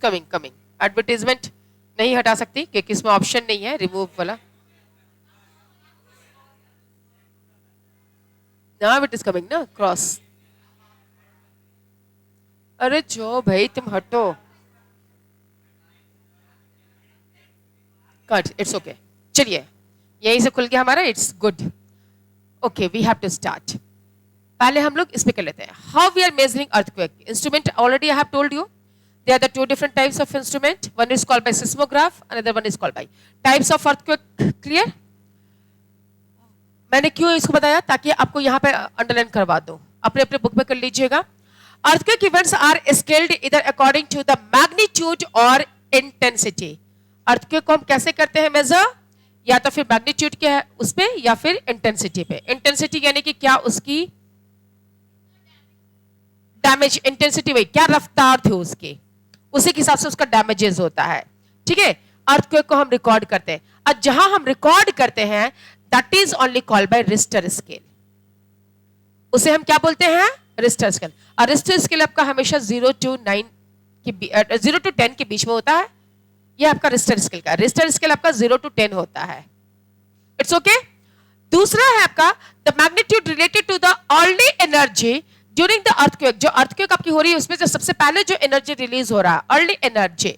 कमिंग एडवर्टाइजमेंट नहीं हटा सकती क्योंकि इसमें ऑप्शन नहीं है रिमूव वाला। नाउ इट इज कमिंग ना क्रॉस। अरे जो भाई तुम हटो, कट, इट्स ओके। चलिए यहीं से खुल गया हमारा, it's good. Okay, we have to start. पहले हम लोग इसमें कर लेते हैं, how we are measuring earthquake instrument. Already I have told you there are the 2 different types of instrument, one is called by seismograph, another one is called by types of earthquake. clear? मैंने क्यों इसको बताया, ताकि आपको यहाँ पे underline करवा दूं, अपने अपने बुक में कर लीजिएगा। earthquake events are scaled either according to the magnitude or intensity. earthquake को हम कैसे करते हैं मेजर, या तो फिर मैग्नीट्यूड के है उस पे, या फिर इंटेंसिटी पे। इंटेंसिटी यानी कि क्या उसकी डैमेज, इंटेंसिटी वही क्या रफ्तार थी उसकी, उसी के हिसाब से उसका डैमेजेस होता है, ठीक है। अर्थक्वेक को हम रिकॉर्ड करते हैं, और जहां हम रिकॉर्ड करते हैं that is only called bye Richter scale. उसे हम क्या बोलते हैं, रिश्टर स्केल। और रिश्टर स्केल आपका हमेशा 0 to 10 के बीच में होता है। ये आपका रिश्टर स्केल का, रिश्टर स्केल आपका 0 to 10 होता है। It's okay. दूसरा है आपका the magnitude related to the only energy during the earthquake, जो अर्थक्वेक आपकी हो रही है उसमें जो सबसे पहले जो एनर्जी रिलीज हो रहा है, early energy,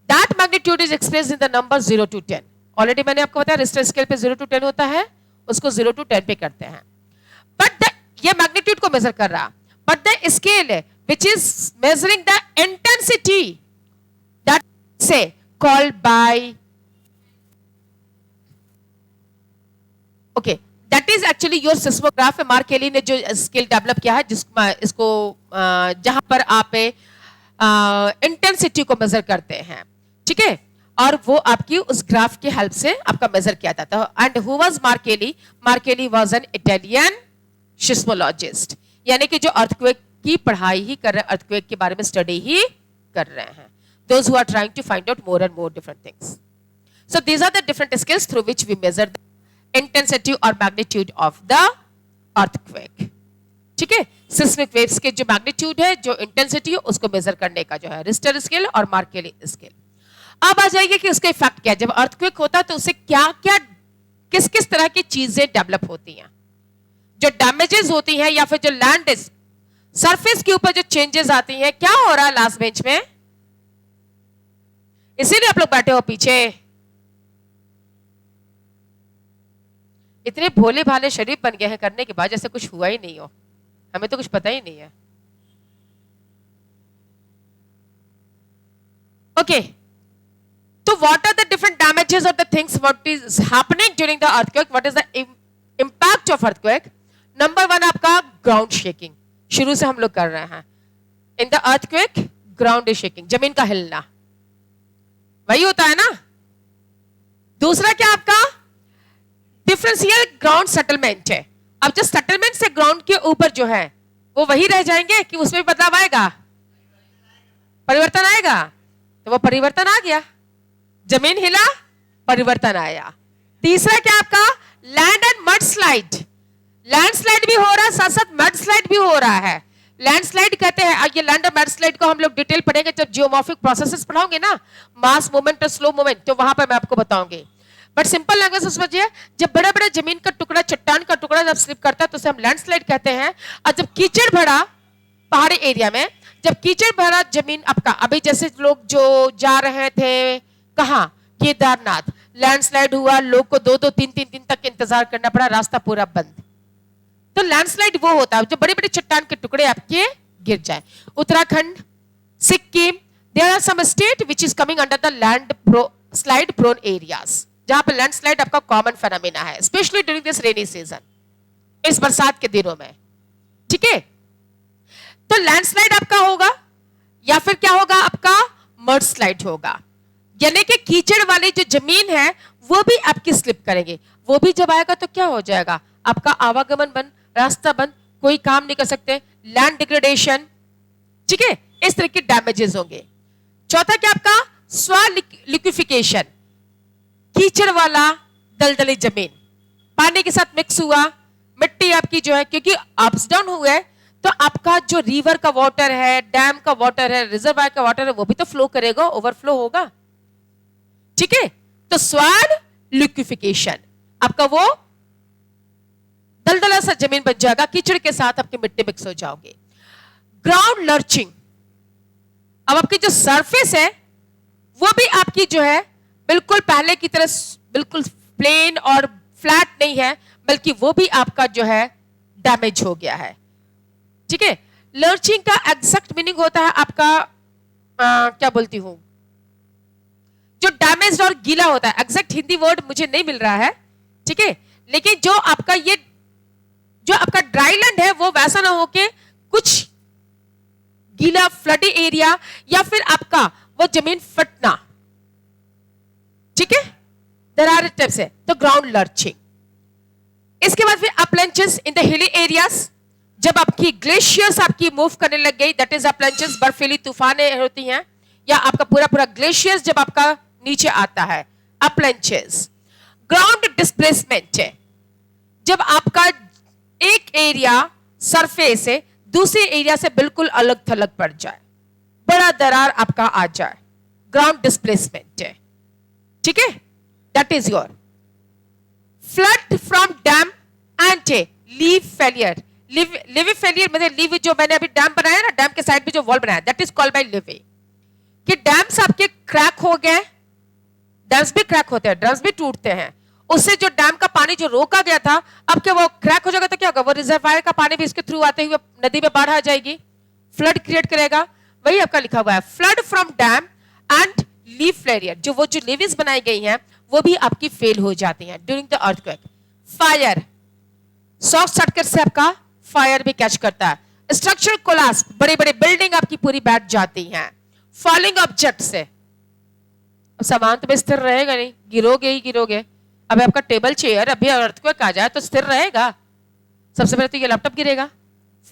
that magnitude is expressed in the number 0 to 10. Already मैंने आपको बताया रिश्टर स्केल पे 0 to 10 होता है, उसको 0 to 10 पे करते हैं. बट ये मैग्नीट्यूड को मेजर कर रहा, but the scale which is measuring the intensity, that से called by, okay, that is actually your seismograph. Mercalli ने जो स्केल डेवलप किया है, इसको जहां पर आप इंटेंसिटी को मेजर करते हैं, ठीक है, और वो आपकी उस ग्राफ की हेल्प से आपका मेजर किया जाता है. And who was Mercalli? Mercalli was an Italian seismologist, यानी कि जो अर्थक्वेक की पढ़ाई ही कर रहे हैं, अर्थक्वेक के बारे में स्टडी ही कर रहे हैं. Those who are trying to find out more and more different things. So these are the different scales through which we measure the intensity और मैग्नीट्यूड ऑफ द अर्थक्वेक. ठीक है, सिस्मिक वेव्स के जो magnitude है, जो intensity है, उसको major करने का जो है रिश्टर स्केल और मार्केली स्केल. अब आ जाएगी कि उसका इफेक्ट क्या है. जब अर्थक्वेक होता है तो उससे क्या क्या, किस किस तरह की चीजें डेवलप होती हैं, जो डैमेजेस होती हैं, या फिर जो लैंड सरफेस के ऊपर जो चेंजेस आती हैं. क्या हो रहा है लास्ट बेंच में? इसीलिए आप लोग बैठे हो पीछे. इतने भोले भाले शरीफ बन गए हैं करने के बाद जैसे कुछ हुआ ही नहीं हो. हमें तो कुछ पता ही नहीं है. ओके, तो what are the different damages of the things what is happening during the earthquake, what is the impact of earthquake. Number 1 आपका ग्राउंड शेकिंग. शुरू से हम लोग कर रहे हैं. In the earthquake ground is shaking, जमीन का हिलना, वही होता है ना. दूसरा क्या आपका डिफरेंशियल ग्राउंड सेटलमेंट है. अब जो सेटलमेंट से ग्राउंड के ऊपर जो है वो वही रह जाएंगे कि उसमें भी बदलाव आएगा, परिवर्तन आएगा. तो वो परिवर्तन आ गया, जमीन हिला, परिवर्तन आया. तीसरा क्या आपका land and mud slide. Landslide भी हो रहा है, साथ साथ मड स्लाइड भी हो रहा है. लैंडस्लाइड कहते हैं, ये लैंड और मड स्लाइड को हम लोग डिटेल पढ़ेंगे जब जियोमॉर्फिक प्रोसेसेस पढ़ाओगे ना, मास मूवमेंट और स्लो मूवमेंट, तो वहां पर मैं आपको बताऊंगी. बट सिंपल लैंग्वेज में समझिए, जब बड़ा बड़ा जमीन का टुकड़ा, चट्टान का टुकड़ा जब स्लिप करता है तो उसे हम लैंडस्लाइड कहते हैं. और जब कीचड़ भरा पहाड़ी एरिया में, जब कीचड़ भरा जमीन आपका, अभी जैसे लोग जो जा रहे थे कहाँ, केदारनाथ, लैंडस्लाइड हुआ, लोग को 2-2, 3-3 दिन तक इंतजार करना पड़ा, रास्ता पूरा बंद. तो लैंडस्लाइड वो होता है जो बड़े बड़े चट्टान के टुकड़े आपके गिर जाए. Uttarakhand, Sikkim, there are some state which is coming under the land slide prone areas, जहां पर लैंडस्लाइड आपका कॉमन फेनोमेना है, especially during this rainy season, इस बरसात के दिनों में. ठीक है, तो लैंडस्लाइड आपका होगा या फिर क्या होगा आपका मड स्लाइड होगा, यानी कि कीचड़ वाली जो जमीन है वो भी आपकी स्लिप करेंगे. वो भी जब आएगा तो क्या हो जाएगा, आपका आवागमन बंद, रास्ता बंद, कोई काम नहीं कर सकते, लैंड डिग्रेडेशन. ठीक है, इस तरह के डैमेजेस होंगे. चौथा क्या आपका स्वलिक्विफिकेशन. कीचड़ वाला दलदली जमीन पानी के साथ मिक्स हुआ, मिट्टी आपकी जो है, क्योंकि अप्स डाउन हुए तो आपका जो रिवर का वाटर है, डैम का वाटर है, रिजर्वायर का वाटर है, वो भी तो फ्लो करेगा, ओवरफ्लो होगा. ठीक है, तो स्वाद लिक्विफिकेशन आपका वो दलदला सा जमीन बन जाएगा, कीचड़ के साथ आपकी मिट्टी मिक्स हो जाओगे. ग्राउंड लर्चिंग, अब आपकी जो सरफेस है वो भी आपकी जो है बिल्कुल पहले की तरह बिल्कुल प्लेन और फ्लैट नहीं है, बल्कि वो भी आपका जो है डैमेज हो गया है. ठीक है, लर्चिंग का एग्जैक्ट मीनिंग होता है आपका क्या बोलती हूं, जो डैमेज और गीला होता है. एग्जैक्ट हिंदी वर्ड मुझे नहीं मिल रहा है. ठीक है, लेकिन जो आपका ये जो आपका ड्राई लैंड है वो वैसा ना हो के कुछ गीला फ्लडी एरिया, या फिर आपका वो जमीन फटना. ठीक है, देयर आर टाइप्स है. तो ग्राउंड लर्चिंग. इसके बाद फिर अपलैंचेस इन द हिली एरियाज, जब आपकी ग्लेशियर्स आपकी मूव करने लग गई, दैट इज अपलैंचेस. बर्फीली तूफानें होती हैं, या आपका पूरा पूरा ग्लेशियर्स जब आपका नीचे आता है, अपलैंचेस. ग्राउंड डिस्प्लेसमेंट है, जब आपका एक एरिया सरफेस से दूसरे एरिया से बिल्कुल अलग थलग पड़ जाए, बड़ा दरार आपका आ जाए, ग्राउंड डिस्प्लेसमेंट है. ठीक है, that is your flood from dam and levee failure. Levee failure मतलब लीव जो मैंने अभी डैम बनाया ना, डैम के साइड में जो वॉल बनाया, दैट इज कॉल्ड बाय लिवे। कि डैम्स आपके क्रैक हो गए, डैम्स भी क्रैक होते हैं, ड्रम्स भी टूटते हैं, उससे जो डैम का पानी जो रोका गया था, अब क्या वो क्रैक हो जाएगा तो क्या होगा, वो रिजर्वायर का पानी भी इसके थ्रू आते हुए नदी में बाढ़ आ जाएगी, फ्लड क्रिएट करेगा। वही आपका लिखा हुआ है, flood from dam and leave failure, जो वो जो लीव्स बनाई गई हैं वो भी आपकी फेल हो जाती हैं during the earthquake. Fire, short circuit से आपका फायर भी कैच करता है। स्ट्रक्चरल कोलैप्स, बड़े बड़े बिल्डिंग आपकी पूरी बैठ जाती हैं। फॉलिंग ऑब्जेक्ट से, सामान तो स्थिर रहेगा नहीं, गिरोगे ही गिरोगे। अब आपका टेबल चेयर अभी अर्थक्वेक आ जाए तो स्थिर रहेगा, सबसे पहले तो ये लैपटॉप गिरेगा।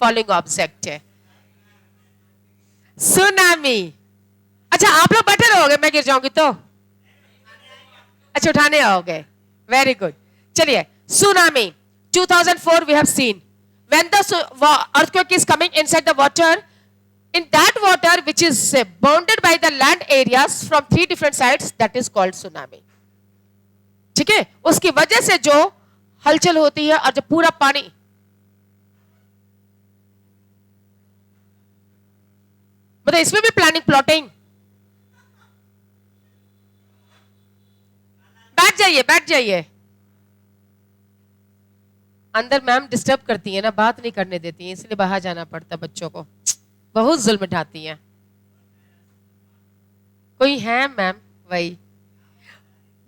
फॉलिंग ऑब्जेक्ट है। सुनामी, अच्छा आप लोग बैठे रहोगे, मैं गिर जाऊंगी तो अच्छा उठाने आओगे, वेरी गुड। चलिए, tsunami 2004 we have seen when the earthquake is coming inside the water, in that water which is bounded by the land areas from 3 different sides, that is called tsunami। ठीक है, उसकी वजह से जो हलचल होती है और जो पूरा पानी, मतलब इसमें भी प्लानिंग प्लॉटिंग। बैठ जाइए बैठ जाइए, अंदर मैम डिस्टर्ब करती है ना, बात नहीं करने देती है, इसलिए बाहर जाना पड़ता बच्चों को, बहुत जुल्म उठाती हैं। कोई है मैम, वही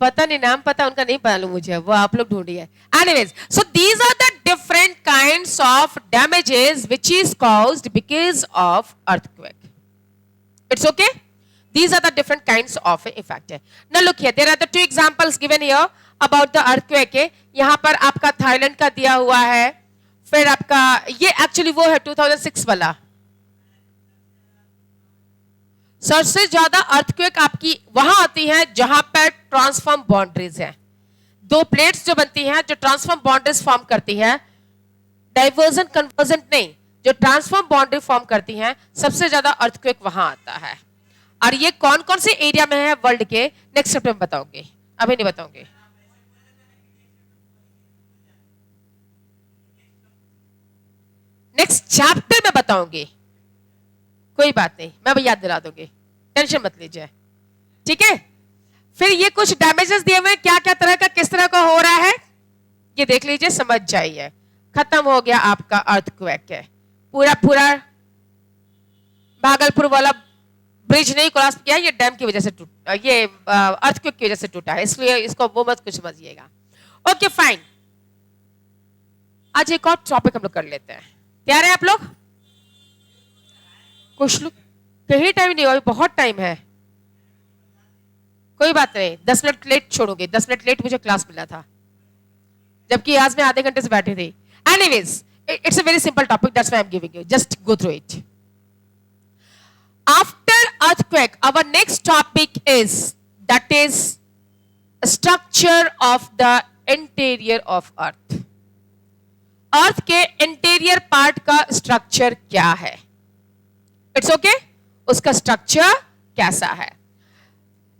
पता नहीं, नाम पता उनका नहीं मालूम मुझे, वो आप लोग ढूंढिए। Anyways, so these are the different kinds of damages which is caused because of earthquake. It's okay, these are the different kinds of effect। now look here, there are the 2 examples given here about the earthquake। यहां पर आपका Thailand का दिया हुआ है, फिर आपका ये एक्चुअली वो है 2006 वाला। सबसे ज्यादा अर्थक्वेक आपकी वहां आती है जहां पर ट्रांसफॉर्म बाउंड्रीज है, 2 प्लेट्स जो बनती हैं जो ट्रांसफॉर्म बाउंड्रीज फॉर्म करती है, डाइवर्जन कन्वर्जन नहीं, जो ट्रांसफॉर्म बाउंड्री फॉर्म करती हैं, सबसे ज्यादा अर्थक्वेक वहां आता है। और ये कौन कौन से एरिया में है वर्ल्ड के, नेक्स्ट चैप्टर में बताऊंगी, अभी नहीं बताऊंगी। नेक्स्ट चैप्टर में बताऊंगी, कोई बात नहीं, मैं भी याद दिला दूंगी, टेंशन मत लीजिए, ठीक है। फिर ये कुछ डैमेजेस दिए हुए, क्या क्या तरह का किस तरह का हो रहा है ये देख लीजिए, समझ जाइए। खत्म हो गया आपका अर्थक्वेक है, पूरा पूरा भागलपुर वाला ब्रिज नहीं क्रॉस किया, ये डैम की वजह से टूटा, ये अर्थक्वेक की वजह से टूटा है, इसलिए इसको वो मत कुछ समझिएगा। ओके फाइन, आज एक और टॉपिक हम लोग कर लेते हैं, तैयार है आप लोग? कुछ लोग कहीं टाइम नहीं हुआ, बहुत टाइम है, कोई बात नहीं, 10 मिनट लेट छोड़ोगे, 10 मिनट लेट मुझे क्लास मिला था, जबकि आज मैं आधे घंटे से बैठी थी। Anyways, it's a very simple topic, that's why I am giving you, just go through it. After earthquake, our next topic is, that is structure of the interior of earth। अर्थ के इंटीरियर पार्ट का structure क्या है, it's okay, उसका structure कैसा है।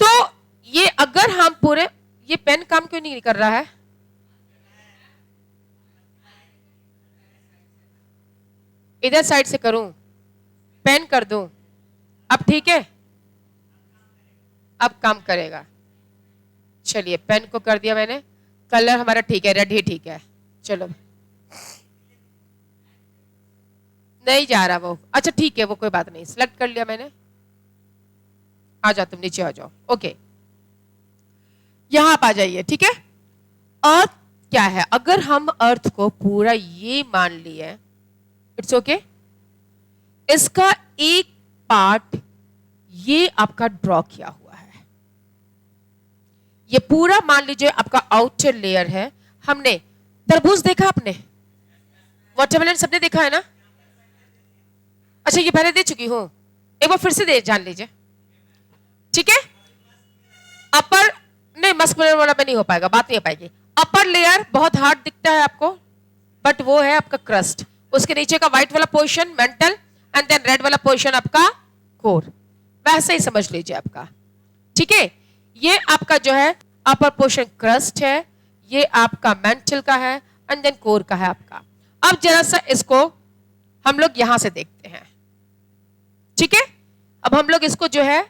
तो ये अगर हम पूरे, ये पेन काम क्यों नहीं कर रहा है, इधर साइड से करूं, पेन कर दूं, अब ठीक है, अब काम करेगा। चलिए, पेन को कर दिया मैंने, कलर हमारा ठीक है, रेड ही ठीक है, चलो नहीं जा रहा वो, अच्छा ठीक है, वो कोई बात नहीं, सिलेक्ट कर लिया मैंने, आ जाओ तुम नीचे आ जाओ, ओके, यहां आप आ जाइए, ठीक है। अर्थ क्या है, अगर हम अर्थ को पूरा ये मान लिए, इट्स ओके, इसका एक पार्ट ये आपका ड्रॉ किया हुआ है, ये पूरा मान लीजिए आपका आउटर लेयर है। हमने तरबूज देखा, आपने वाटरमेलन सबने देखा है ना, अच्छा ये पहले दे चुकी हूं, एक बार फिर से दे जान लीजिए, ठीक है। अपर नहीं, मस्कुलर वाला में नहीं हो पाएगा, बात नहीं हो पाएगी। अपर लेयर बहुत हार्ड दिखता है आपको, बट वो है आपका क्रस्ट, उसके नीचे का व्हाइट वाला portion mantle, and then red वाला पोर्शन आपका कोर, वैसे ही समझ लीजिए आपका, ठीक है। ये आपका जो है अपर पोर्शन क्रस्ट है, ये आपका मेंटल का है, एंड देन कोर का है आपका। अब जरा सा इसको हम लोग यहां से देखते हैं, ठीक है। अब हम लोग इसको जो है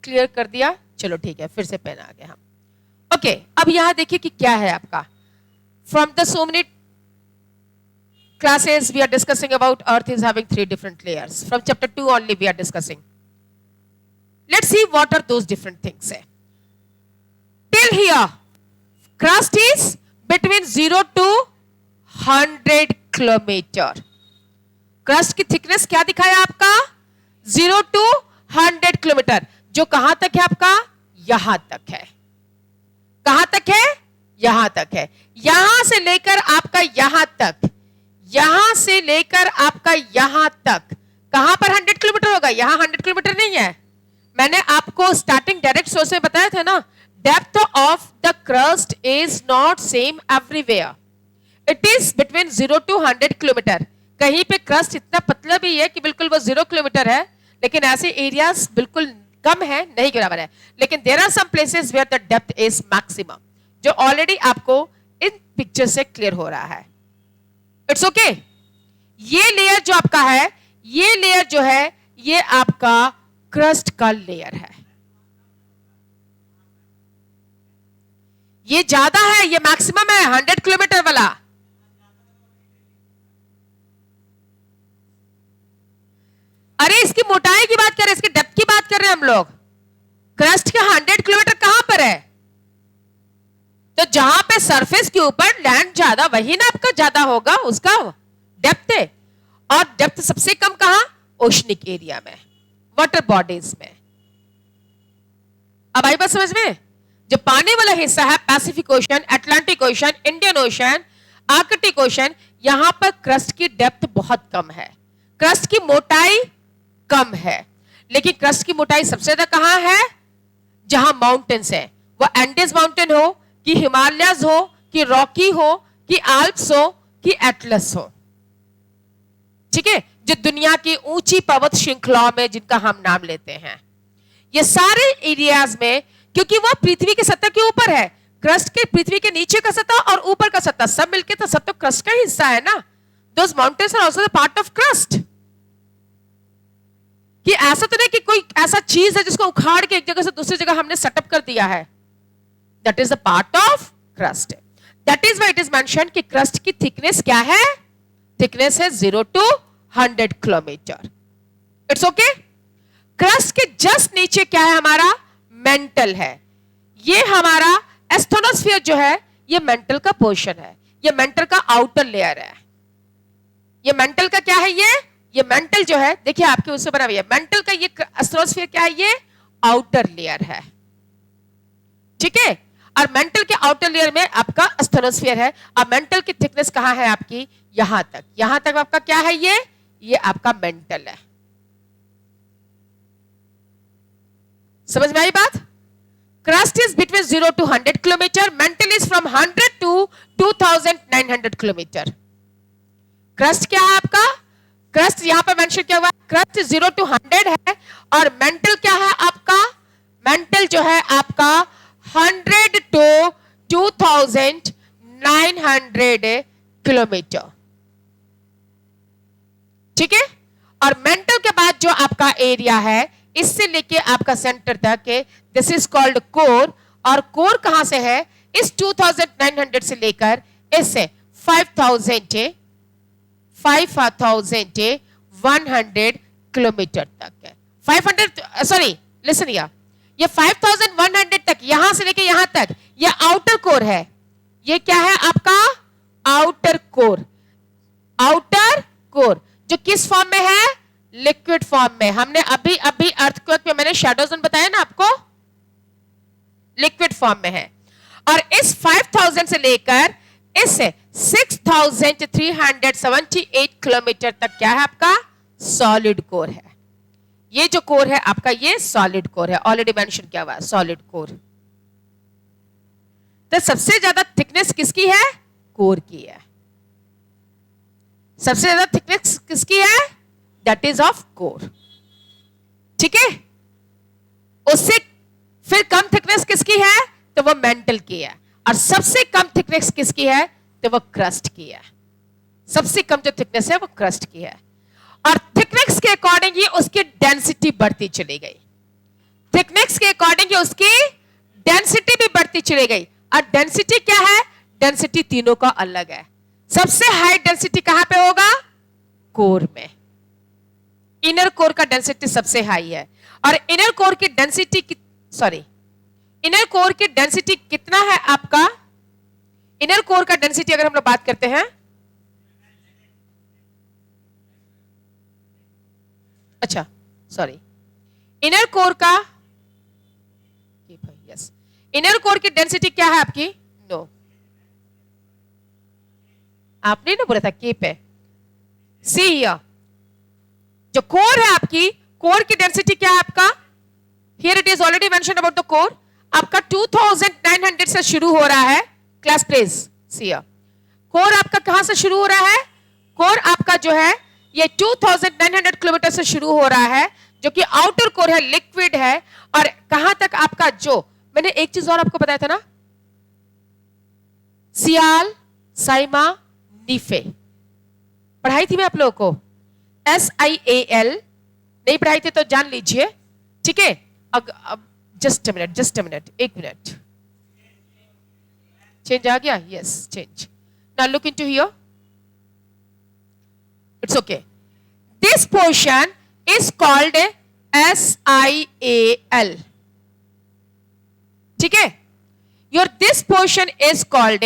क्लियर कर दिया, चलो ठीक है, फिर से पेन आ गया हम। ओके, अब यहां देखिए कि क्या है आपका, from the so many classes we are discussing about earth is having 3 different layers. From chapter 2 only we are discussing. Let's see what are those different things. Till here crust is between 0 to 100 kilometer. crust की thickness क्या दिखाया आपका, 0 to 100 kilometre, जो कहां तक है आपका, यहां तक है। कहां तक है, यहां तक है। यहां से लेकर आपका यहां तक, यहां से लेकर आपका यहां तक कहां पर 100 किलोमीटर होगा, यहां 100 किलोमीटर नहीं है। मैंने आपको स्टार्टिंग डायरेक्ट सोर्स में बताया था ना, depth of the crust is not same everywhere, it is between 0 to 100 kilometre. कहीं पे क्रस्ट इतना पतला भी है कि बिल्कुल वो 0 किलोमीटर है, लेकिन ऐसे एरियाज बिल्कुल कम है, नहीं बराबर है। लेकिन there are some places where the depth is maximum, जो ऑलरेडी आपको इन पिक्चर से क्लियर हो रहा है। It's okay. ये लेयर जो आपका है, ये लेयर जो है, ये आपका क्रस्ट का लेयर है। ये ज्यादा है, ये मैक्सिमम है 100 किलोमीटर वाला। अरे इसकी मोटाई की बात कर रहे हैं, इसकी डेप्थ की बात कर रहे हैं हम लोग। क्रस्ट का 100 किलोमीटर कहां पर है, तो जहां पे सरफेस के ऊपर लैंड ज्यादा, वही ना आपका ज्यादा होगा, उसका डेप्थ है। और डेप्थ सबसे कम कहां, ओशनिक एरिया में, वाटर बॉडीज में। अब आई बात समझ में, जो पानी वाला हिस्सा है, Pacific ocean, Atlantic ocean, Indian ocean, Arctic ocean, यहां पर क्रस्ट की डेप्थ बहुत कम है, क्रस्ट की मोटाई कम है। लेकिन क्रस्ट की मोटाई सबसे ज्यादा कहां है, जहां माउंटेन्स है, वो एंडीज माउंटेन हो कि हिमालयस हो कि रॉकी हो कि आल्प्स हो कि एटलस हो, ठीक है, जो दुनिया की ऊंची पर्वत श्रृंखलाओं में जिनका हम नाम लेते हैं, ये सारे एरियाज में, क्योंकि वो पृथ्वी की सतह के ऊपर है, क्रस्ट के पृथ्वी के नीचे का सतह और ऊपर का सतह सब मिलके तो सब तो क्रस्ट का हिस्सा है ना। Those mountains are also the part of crust. कि ऐसा तो नहीं कि कोई ऐसा चीज है जिसको उखाड़ के एक जगह से दूसरी जगह हमने सेटअप कर दिया है, that is the part of crust. That is why it is mention कि क्रस्ट की थिकनेस क्या है, थिकनेस है 0 to 100 kilometre. It's okay. Crust के जस्ट नीचे क्या है हमारा, मेंटल है। ये हमारा एस्थोनोस्फीयर जो है, ये मेंटल का पोर्शन है, ये मेंटल का आउटर लेयर है। ये मेंटल का क्या है, ये मेंटल जो है, देखिए आपके उससे बना हुआ है, मेंटल का ये एस्थोनोस्फीयर क्या है, ये आउटर लेयर है, ठीक है। और मेंटल के आउटर लेयर में आपका एस्थोनोस्फीयर है। और मेंटल की थिकनेस कहां है आपकी, यहां तक, यहां तक आपका क्या है, ये आपका मेंटल है। समझ में आई बात। Crust is between 0 to 100 kilometre, mental is from 100 to 2900 kilometre. Crust क्या है आपका, क्रस्ट यहां पर मेंशन किया हुआ है, क्रस्ट 0 to 100 है। और मेंटल क्या है आपका, मेंटल जो है आपका 100 to 2900 किलोमीटर, ठीक है। और मेंटल के बाद जो आपका एरिया है, इससे लेके आपका सेंटर तक है, दिस इज कॉल्ड कोर। और कोर कहां से है, इस 2900 से लेकर इससे 5100 किलोमीटर तक है। 500 सॉरी लिसन हियर, ये 5100 तक, यहां से लेके यहां तक, ये आउटर कोर है। ये क्या है आपका, आउटर कोर। आउटर कोर जो किस फॉर्म में है, लिक्विड फॉर्म में। हमने अभी अर्थक्वेक में मैंने शैडो जोन बताया ना आपको, लिक्विड फॉर्म में है। और इस 5000 से लेकर इस 6378 किलोमीटर तक क्या है आपका, सॉलिड कोर है। ये जो कोर है आपका, ये सॉलिड कोर है, ऑलरेडी मेंशन किया हुआ है, सॉलिड कोर। तो सबसे ज्यादा थिकनेस किसकी है, कोर की है। सबसे ज्यादा थिकनेस किसकी है, दैट इज ऑफ कोर, ठीक है। उससे फिर कम थिकनेस किसकी है, तो वो मेंटल की है। और सबसे कम थिकनेस किसकी है, तो वो क्रस्ट की है। सबसे कम जो थिकनेस है वो क्रस्ट की है, और थिकनेस के अकॉर्डिंग ही उसकी डेंसिटी बढ़ती चली गई। थिकनेस के अकॉर्डिंग ही उसकी डेंसिटी भी बढ़ती चली गई। और डेंसिटी क्या है? डेंसिटी तीनों का अलग है। सबसे हाई डेंसिटी कहां पे होगा? कोर में। इनर कोर का डेंसिटी सबसे हाई है, और इनर कोर की डेंसिटी इनर कोर की डेंसिटी कितना है आपका? इनर कोर का डेंसिटी अगर हम लोग बात करते हैं, अच्छा सॉरी, इनर कोर का, यस, इनर कोर की डेंसिटी क्या है आपकी? नो, आपने ना बोला था के पे। सी हियर, जो कोर है आपकी, कोर की डेंसिटी क्या है आपका? Here it is already mention about the core. आपका 2900 से शुरू हो रहा है। Class please see here, core आपका कहां से शुरू हो रहा है? कोर आपका जो है ये 2900 किलोमीटर से शुरू हो रहा है, जो कि आउटर कोर है, लिक्विड है। और कहां तक आपका, जो मैंने एक चीज और आपको बताया था ना, सियाल, साइमा, नीफे पढ़ाई थी मैं आप लोगों को। SIAL नहीं पढ़ाई थी तो जान लीजिए, ठीक है। अब जस्ट अ मिनट, एक मिनट, चेंज आ गया? Yes, change. Now look into here, it's okay. This portion is called SIAL, ठीक है। Your this portion is called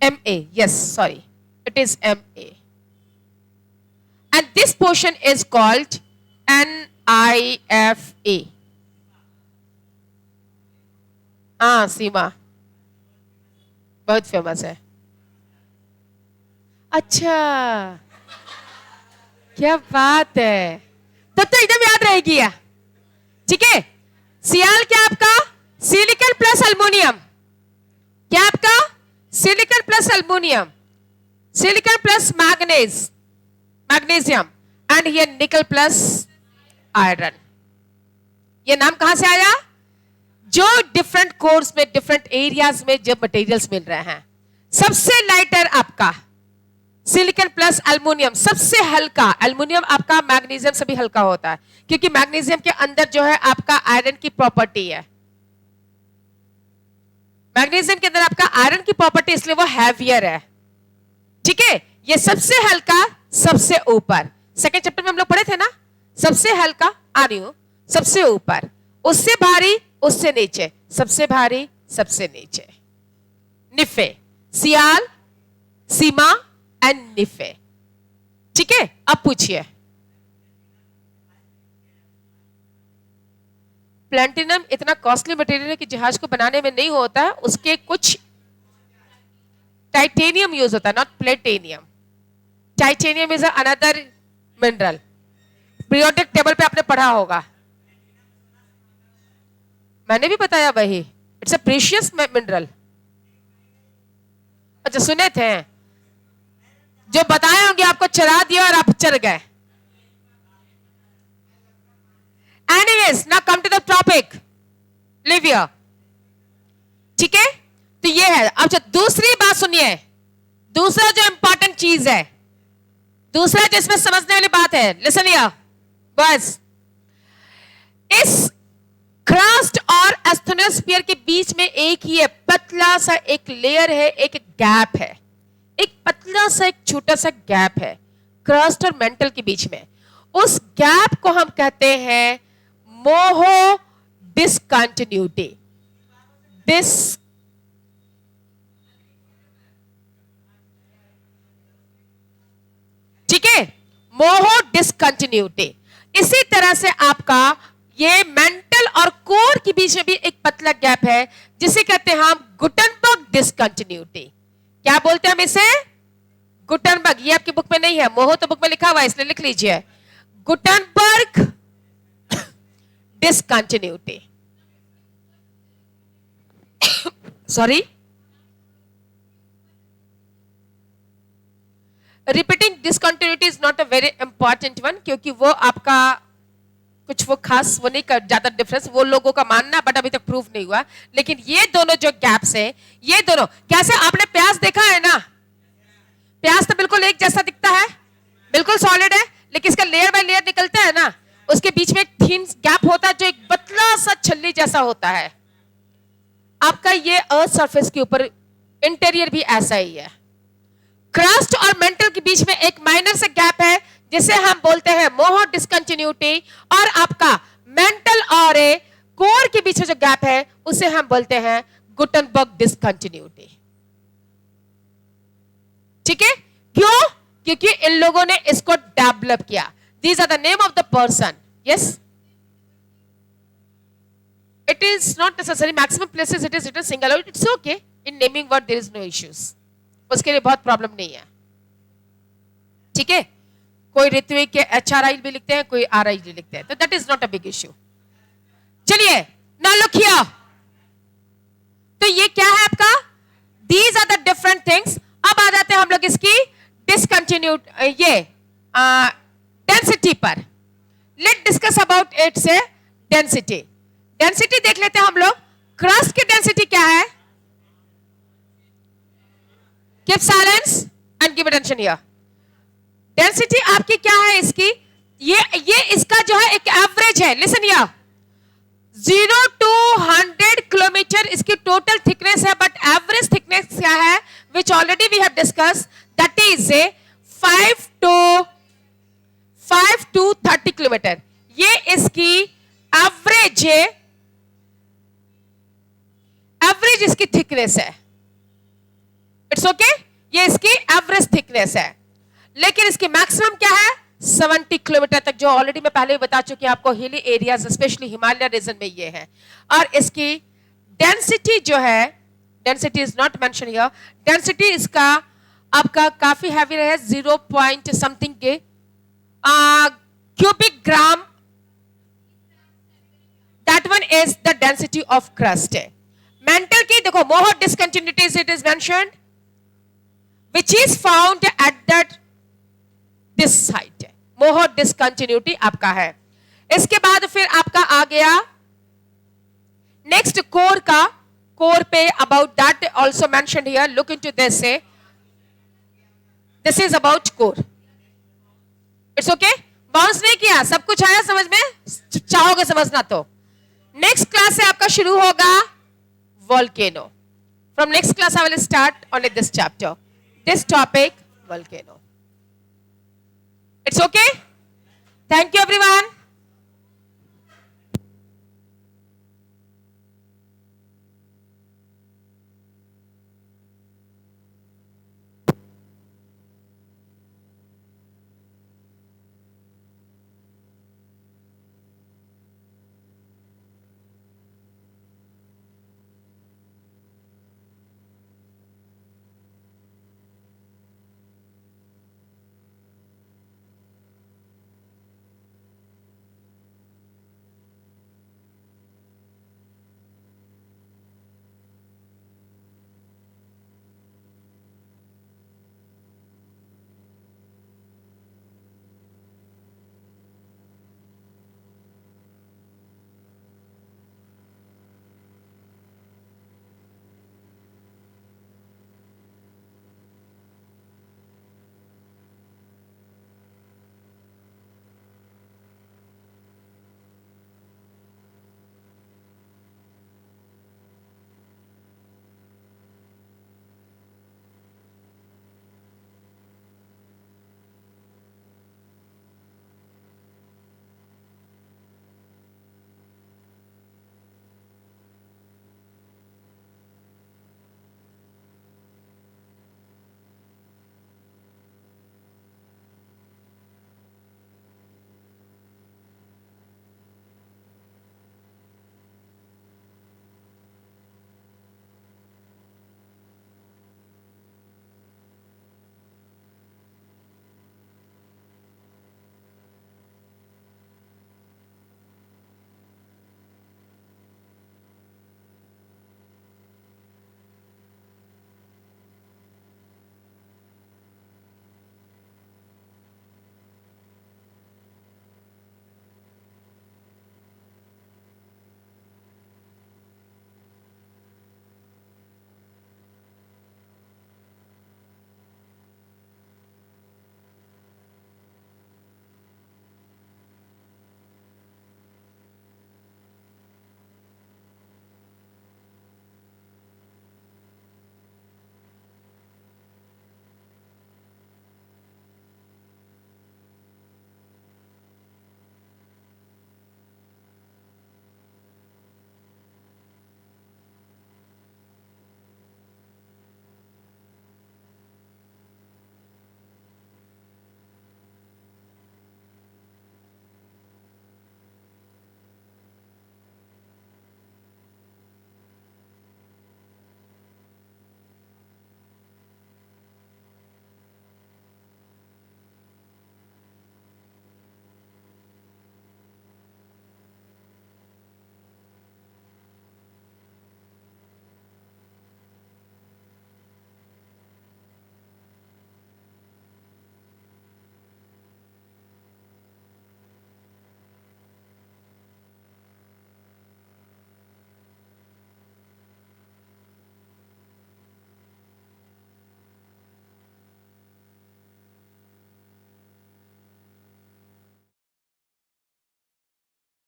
MA, yes, sorry, it is MA, and this portion is called NIFA. सीमा बहुत famous है। अच्छा, क्या बात है, तब तो एकदम याद रहेगी या, ठीक है। सियाल क्या आपका? Silicon plus aluminium. क्या आपका? Silicon plus aluminium, silicon plus magnesium, and ये निकल प्लस आयरन। ये नाम कहां से आया? जो डिफरेंट कोर्स में, डिफरेंट एरियाज में जब मटेरियल्स मिल रहे हैं, सबसे लाइटर आपका सिलिकॉन प्लस अल्युमिनियम, सबसे हल्का अल्युमिनियम आपका मैग्नीशियम से भी हल्का होता है, क्योंकि मैग्नीशियम के अंदर जो है आपका आयरन की प्रॉपर्टी है। मैग्नीशियम के अंदर आपका आयरन की प्रॉपर्टी, इसलिए वो हैवियर है, ठीक है। ये सबसे हल्का, सबसे ऊपर, सेकंड चैप्टर में हम लोग पढ़े थे ना, सबसे हल्का आ रही हूं, सबसे ऊपर, उससे भारी, उससे नीचे, सबसे भारी, सबसे नीचे। निफे, सियाल, सीमा एंड निफे, ठीक है। अब पूछिए, प्लैटिनम इतना कॉस्टली मटेरियल है कि जहाज को बनाने में नहीं होता है, उसके कुछ टाइटेनियम यूज होता है, not platinum. Titanium is another mineral, periodic table पे आपने पढ़ा होगा, मैंने भी बताया वही, इट्स अ प्रीशियस मिनरल। अच्छा सुने थे, जो बताए होंगे आपको चढ़ा दिया और आप चढ़ गए। Anyways, now come to the topic. Live here. ठीक है, तो ये है। अब जो दूसरी बात सुनिए, दूसरा जो इंपॉर्टेंट चीज है, दूसरा जो इसमें समझने वाली बात है, लिसन हियर बस, इस क्रस्ट और एस्थेनोस्फीयर के बीच में एक ही है, पतला सा एक लेयर है, एक गैप है, एक पतला सा एक छोटा सा गैप है क्रस्ट और मेंटल के बीच में। उस गैप को हम कहते हैं मोहो डिसकंटिन्यूटी। ठीक है, मोहो डिसकंटिन्यूटी। इसी तरह से आपका ये मेंटल और कोर के बीच में भी एक पतला गैप है, जिसे कहते हैं हम गुटनबर्ग डिसकंटिन्यूटी। क्या बोलते हैं हम इसे? गुटनबर्ग। ये आपकी बुक में नहीं है, मोहो तो बुक में लिखा हुआ है, इसलिए लिख लीजिए Gutenberg discontinuity. Sorry, repeating discontinuity is not a very important one, क्योंकि वो आपका कुछ वो खास वो नहीं कर ज्यादा डिफरेंस, वो लोगों का मानना, बट अभी तक प्रूव नहीं हुआ। लेकिन ये दोनों जो गैप्स है, ये दोनों कैसे, आपने प्याज देखा है ना, प्याज तो बिल्कुल एक जैसा दिखता है, बिल्कुल सॉलिड है, लेकिन इसका लेयर बाय लेयर निकलता है ना, उसके बीच में एक थिन गैप होता है जो एक पतला सा छल्ली जैसा होता है। आपका ये अर्थ सरफेस के ऊपर इंटीरियर भी ऐसा ही है। क्रस्ट और मेंटल के बीच में एक माइनर से गैप है जिसे हम बोलते हैं मोहो डिसकंटिन्यूटी, और आपका मेंटल और कोर के बीच में जो गैप है उसे हम बोलते हैं गुटनबर्ग डिसकंटिन्यूटी। ठीक है, क्यों? क्योंकि इन लोगों ने इसको डेवलप किया। These are the name of the person. Yes, it is not necessary, maximum places it is written single, it's okay, in naming word there is no issues, उसके लिए बहुत प्रॉब्लम नहीं है। ठीक है, कोई ऋत्विक के HRI भी लिखते हैं, कोई RI भी लिखते हैं, तो that is not a big issue. चलिए नाउ लुक हियर, तो ये क्या है आपका, these are the different things. अब आ जाते हैं हम लोग इसकी डिसकंटिन्यूट ये डेंसिटी पर। Let discuss about its density. Density देख लेते हैं हम लोग। क्रस्ट की डेंसिटी क्या है? Keep silence and give attention here. Density आपकी क्या है इसकी? ये इसका जो है एक एवरेज है। लिसन हियर, 0 to 100 किलोमीटर इसकी टोटल थिकनेस है, बट एवरेज थिकनेस क्या है, which already we have discuss, that is 5 to 30 kilometer. ये इसकी एवरेज इसकी थिकनेस है। इट्स ओके, ये इसकी एवरेज थिकनेस है, लेकिन इसकी मैक्सिमम क्या है? 70 किलोमीटर तक, जो ऑलरेडी मैं पहले भी बता चुकी हूं आपको, hilly areas specially Himalaya reason में ये है। और इसकी डेंसिटी जो है, density is not mention here, density इसका आपका काफी हैवी रहे, 0 पॉइंट समथिंग के cubic gram, that one is the density of crust. Mantle की देखो, Moho discontinuities it is mentioned which is found at that this site। Moho discontinuity आपका है। इसके बाद फिर आपका आ गया नेक्स्ट कोर का। कोर पे about that also mentioned here, look into this. This is about core. It's okay, bounce नहीं किया, सब कुछ आया समझ में, चाहोगे समझना तो। नेक्स्ट क्लास से आपका शुरू होगा volcano. From next class I will start on this chapter, this topic, volcano. It's okay? Thank you everyone.